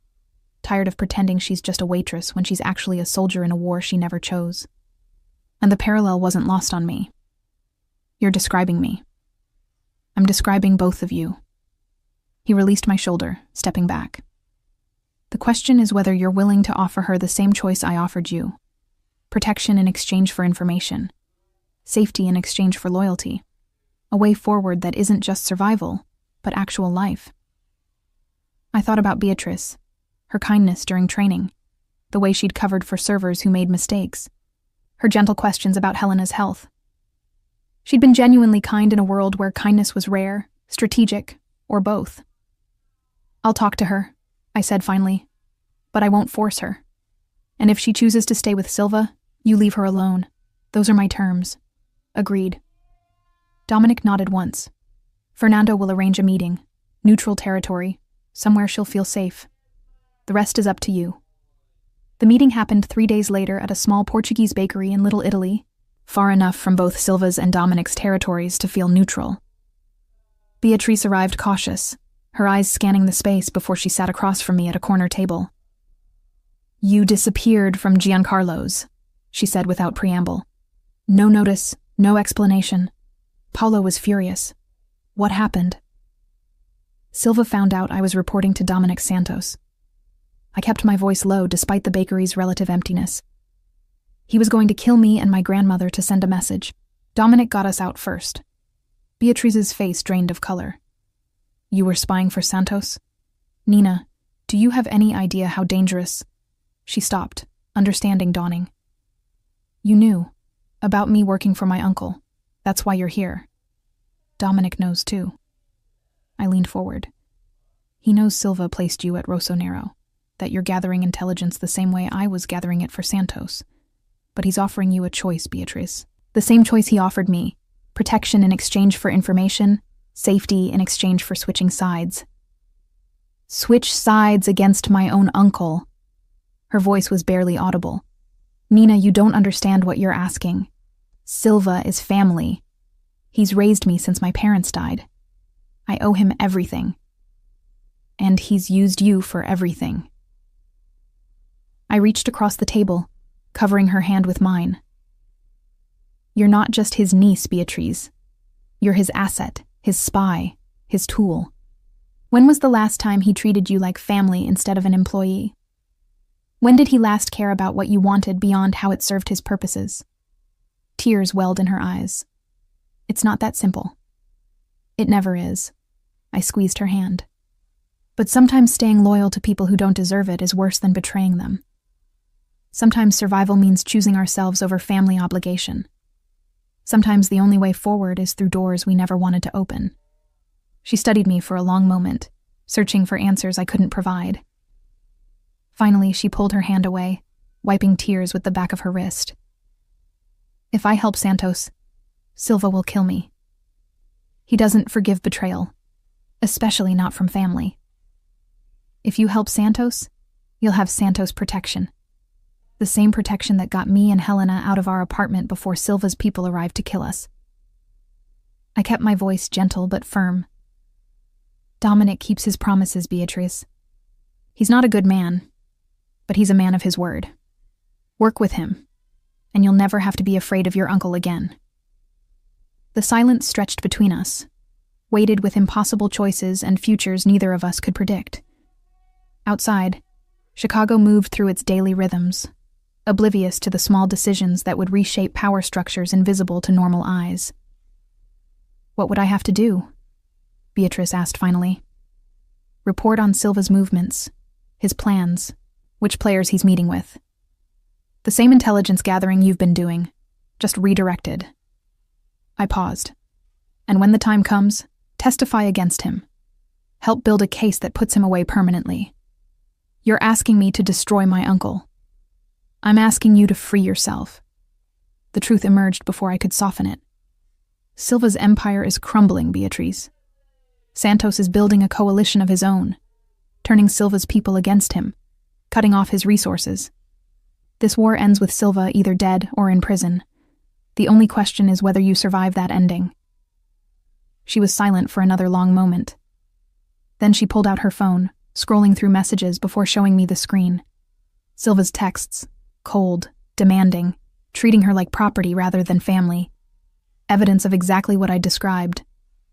Tired of pretending she's just a waitress when she's actually a soldier in a war she never chose. And the parallel wasn't lost on me. You're describing me. I'm describing both of you. He released my shoulder, stepping back. The question is whether you're willing to offer her the same choice I offered you. Protection in exchange for information. Safety in exchange for loyalty. A way forward that isn't just survival, but actual life. I thought about Beatrice, her kindness during training, the way she'd covered for servers who made mistakes, her gentle questions about Helena's health. She'd been genuinely kind in a world where kindness was rare, strategic, or both. I'll talk to her, I said finally, but I won't force her. And if she chooses to stay with Silva, you leave her alone. Those are my terms. Agreed. Dominic nodded once. Fernando will arrange a meeting, neutral territory, somewhere she'll feel safe. The rest is up to you. The meeting happened 3 days later at a small Portuguese bakery in Little Italy, far enough from both Silva's and Dominic's territories to feel neutral. Beatrice arrived cautious, her eyes scanning the space before she sat across from me at a corner table. You disappeared from Giancarlo's, she said without preamble. No notice, no explanation. Paulo was furious. What happened? Silva found out I was reporting to Dominic Santos. I kept my voice low despite the bakery's relative emptiness. He was going to kill me and my grandmother to send a message. Dominic got us out first. Beatrice's face drained of color. You were spying for Santos? Nina, do you have any idea how dangerous? She stopped, understanding dawning. You knew. About me working for my uncle. That's why you're here. Dominic knows too. I leaned forward. He knows Silva placed you at Rossonero, that you're gathering intelligence the same way I was gathering it for Santos. But he's offering you a choice, Beatrice. The same choice he offered me. Protection in exchange for information, safety in exchange for switching sides. Switch sides against my own uncle. Her voice was barely audible. Nina, you don't understand what you're asking. Silva is family. He's raised me since my parents died. I owe him everything. And he's used you for everything. I reached across the table, covering her hand with mine. You're not just his niece, Beatrice. You're his asset, his spy, his tool. When was the last time he treated you like family instead of an employee? When did he last care about what you wanted beyond how it served his purposes? Tears welled in her eyes. It's not that simple. It never is. I squeezed her hand. But sometimes staying loyal to people who don't deserve it is worse than betraying them. Sometimes survival means choosing ourselves over family obligation. Sometimes the only way forward is through doors we never wanted to open. She studied me for a long moment, searching for answers I couldn't provide. Finally, she pulled her hand away, wiping tears with the back of her wrist. If I help Santos, Silva will kill me. He doesn't forgive betrayal, especially not from family. If you help Santos, you'll have Santos' protection. The same protection that got me and Helena out of our apartment before Silva's people arrived to kill us. I kept my voice gentle but firm. Dominic keeps his promises, Beatrice. He's not a good man, but he's a man of his word. Work with him, and you'll never have to be afraid of your uncle again. The silence stretched between us, weighted with impossible choices and futures neither of us could predict. Outside, Chicago moved through its daily rhythms, oblivious to the small decisions that would reshape power structures invisible to normal eyes. What would I have to do? Beatrice asked finally. Report on Silva's movements, his plans, which players he's meeting with. The same intelligence gathering you've been doing, just redirected. I paused. And when the time comes, testify against him. Help build a case that puts him away permanently. You're asking me to destroy my uncle. I'm asking you to free yourself. The truth emerged before I could soften it. Silva's empire is crumbling, Beatrice. Santos is building a coalition of his own, turning Silva's people against him, cutting off his resources. This war ends with Silva either dead or in prison. The only question is whether you survive that ending. She was silent for another long moment. Then she pulled out her phone, scrolling through messages before showing me the screen. Silva's texts, cold, demanding, treating her like property rather than family. Evidence of exactly what I described.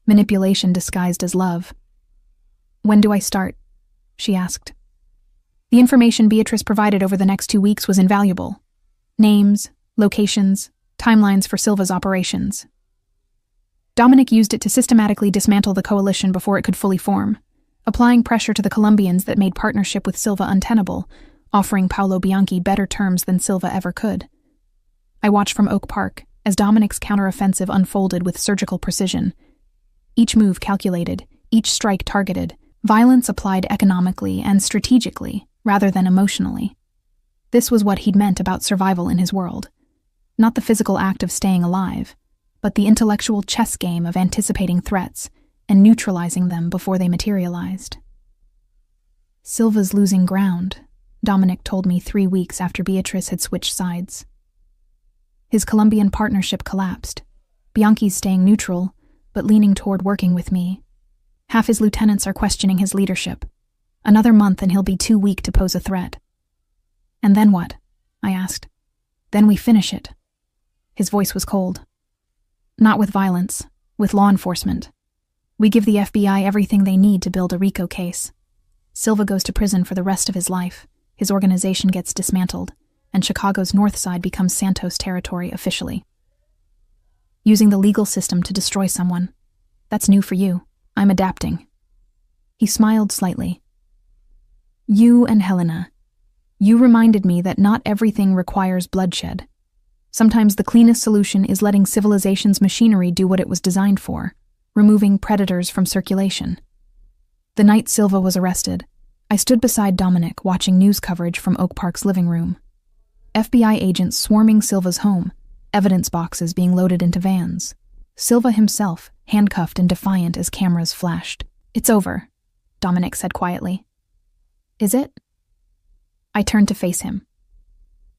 Manipulation disguised as love. When do I start? She asked. The information Beatrice provided over the next 2 weeks was invaluable. Names, locations, timelines for Silva's operations. Dominic used it to systematically dismantle the coalition before it could fully form, applying pressure to the Colombians that made partnership with Silva untenable, offering Paolo Bianchi better terms than Silva ever could. I watched from Oak Park as Dominic's counteroffensive unfolded with surgical precision. Each move calculated, each strike targeted, violence applied economically and strategically, rather than emotionally. This was what he'd meant about survival in his world. Not the physical act of staying alive, but the intellectual chess game of anticipating threats and neutralizing them before they materialized. Silva's losing ground, Dominic told me 3 weeks after Beatrice had switched sides. His Colombian partnership collapsed. Bianchi's staying neutral, but leaning toward working with me. Half his lieutenants are questioning his leadership. Another month and he'll be too weak to pose a threat. And then what? I asked. Then we finish it. His voice was cold. Not with violence, with law enforcement. We give the FBI everything they need to build a RICO case. Silva goes to prison for the rest of his life. His organization gets dismantled, and Chicago's north side becomes Santos territory officially. Using the legal system to destroy someone. That's new for you. I'm adapting. He smiled slightly. You and Helena. You reminded me that not everything requires bloodshed. Sometimes the cleanest solution is letting civilization's machinery do what it was designed for, removing predators from circulation. The night Silva was arrested, I stood beside Dominic watching news coverage from Oak Park's living room. FBI agents swarming Silva's home, evidence boxes being loaded into vans. Silva himself, handcuffed and defiant as cameras flashed. It's over. Dominic said quietly. Is it? I turned to face him.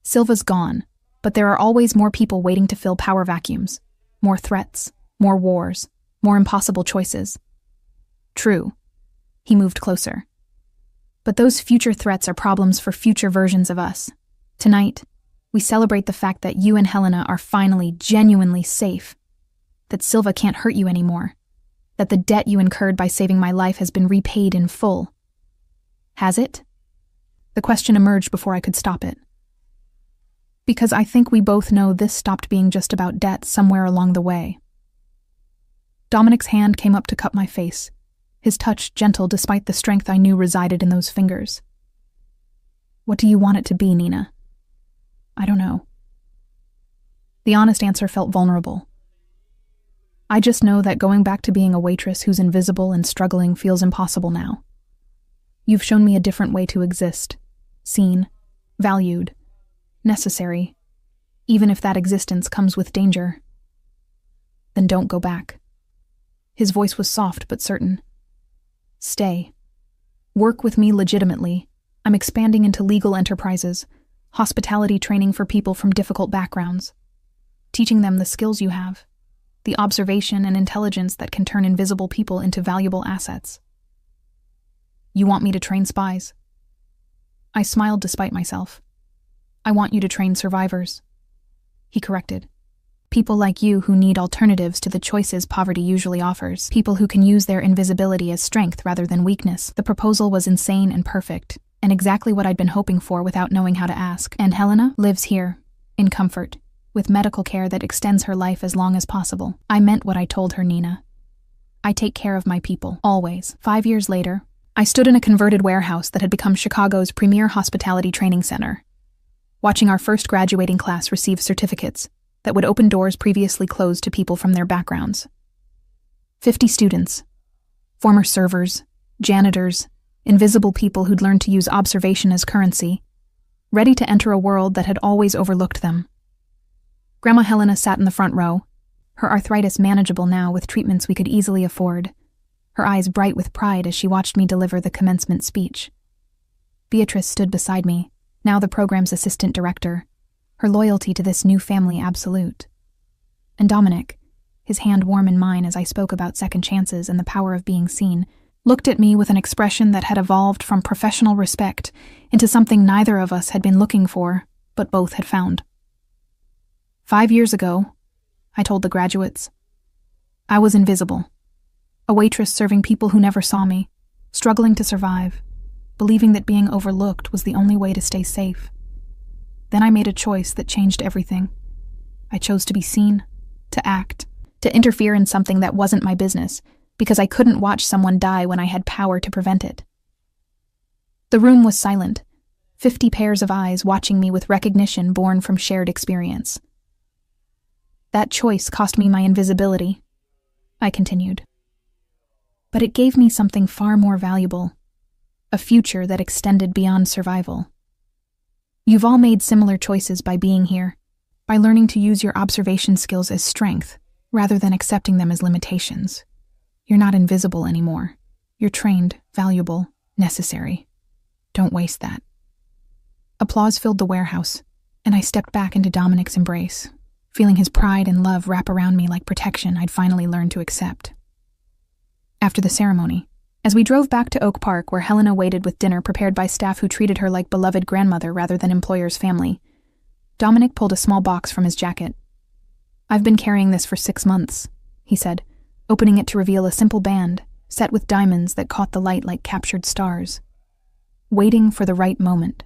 Silva's gone, but there are always more people waiting to fill power vacuums. More threats, more wars, more impossible choices. True. He moved closer. But those future threats are problems for future versions of us. Tonight, we celebrate the fact that you and Helena are finally genuinely safe. That Silva can't hurt you anymore. That the debt you incurred by saving my life has been repaid in full. Has it? The question emerged before I could stop it. Because I think we both know this stopped being just about debt somewhere along the way. Dominic's hand came up to cup my face, his touch gentle despite the strength I knew resided in those fingers. What do you want it to be, Nina? I don't know. The honest answer felt vulnerable. I just know that going back to being a waitress who's invisible and struggling feels impossible now. You've shown me a different way to exist, seen, valued, necessary, even if that existence comes with danger. Then don't go back. His voice was soft but certain. Stay. Work with me legitimately. I'm expanding into legal enterprises, hospitality training for people from difficult backgrounds, teaching them the skills you have, the observation and intelligence that can turn invisible people into valuable assets. You want me to train spies? I smiled despite myself. I want you to train survivors. He corrected. People like you who need alternatives to the choices poverty usually offers. People who can use their invisibility as strength rather than weakness. The proposal was insane and perfect, and exactly what I'd been hoping for without knowing how to ask. And Helena lives here, in comfort, with medical care that extends her life as long as possible. I meant what I told her, Nina. I take care of my people, always. 5 years later, I stood in a converted warehouse that had become Chicago's premier hospitality training center, watching our first graduating class receive certificates that would open doors previously closed to people from their backgrounds. 50 students, former servers, janitors, invisible people who'd learned to use observation as currency, ready to enter a world that had always overlooked them. Grandma Helena sat in the front row, her arthritis manageable now with treatments we could easily afford, her eyes bright with pride as she watched me deliver the commencement speech. Beatrice stood beside me, now the program's assistant director, her loyalty to this new family absolute. And Dominic, his hand warm in mine as I spoke about second chances and the power of being seen, looked at me with an expression that had evolved from professional respect into something neither of us had been looking for, but both had found. 5 years ago, I told the graduates, I was invisible, a waitress serving people who never saw me, struggling to survive, believing that being overlooked was the only way to stay safe. Then I made a choice that changed everything. I chose to be seen, to act, to interfere in something that wasn't my business, because I couldn't watch someone die when I had power to prevent it. The room was silent, 50 pairs of eyes watching me with recognition born from shared experience. That choice cost me my invisibility, I continued. But it gave me something far more valuable, a future that extended beyond survival. You've all made similar choices by being here, by learning to use your observation skills as strength, rather than accepting them as limitations. You're not invisible anymore. You're trained, valuable, necessary. Don't waste that. Applause filled the warehouse, and I stepped back into Dominic's embrace, feeling his pride and love wrap around me like protection I'd finally learned to accept. After the ceremony, as we drove back to Oak Park where Helena waited with dinner prepared by staff who treated her like beloved grandmother rather than employer's family, Dominic pulled a small box from his jacket. I've been carrying this for 6 months, he said, opening it to reveal a simple band set with diamonds that caught the light like captured stars. Waiting for the right moment.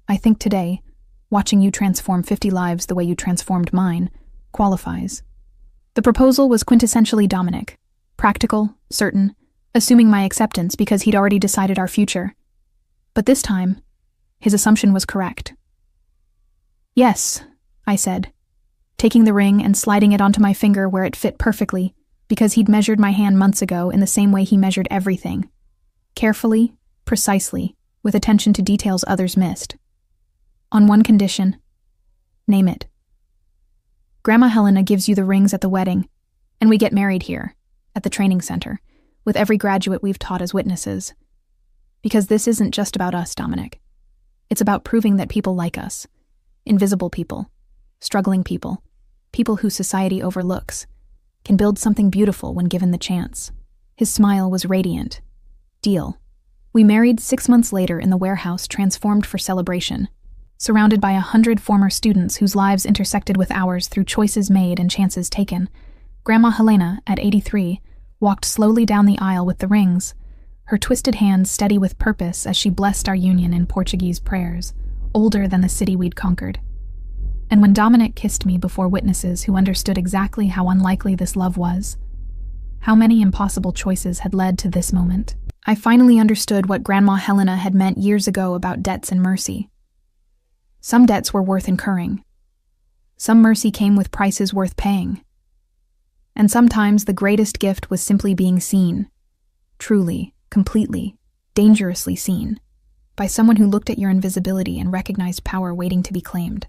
I think today, watching you transform 50 lives the way you transformed mine, qualifies. The proposal was quintessentially Dominic. Practical, certain, assuming my acceptance because he'd already decided our future. But this time, his assumption was correct. Yes, I said, taking the ring and sliding it onto my finger where it fit perfectly, because he'd measured my hand months ago in the same way he measured everything. Carefully, precisely, with attention to details others missed. On one condition. Name it. Grandma Helena gives you the rings at the wedding, and we get married here, at the training center, with every graduate we've taught as witnesses. Because this isn't just about us, Dominic. It's about proving that people like us, invisible people, struggling people, people who society overlooks, can build something beautiful when given the chance. His smile was radiant. Deal. We married 6 months later in the warehouse transformed for celebration, surrounded by 100 former students whose lives intersected with ours through choices made and chances taken. Grandma Helena, at 83, walked slowly down the aisle with the rings, her twisted hands steady with purpose as she blessed our union in Portuguese prayers, older than the city we'd conquered. And when Dominic kissed me before witnesses who understood exactly how unlikely this love was, how many impossible choices had led to this moment, I finally understood what Grandma Helena had meant years ago about debts and mercy. Some debts were worth incurring. Some mercy came with prices worth paying. And sometimes the greatest gift was simply being seen, truly, completely, dangerously seen, by someone who looked at your invisibility and recognized power waiting to be claimed.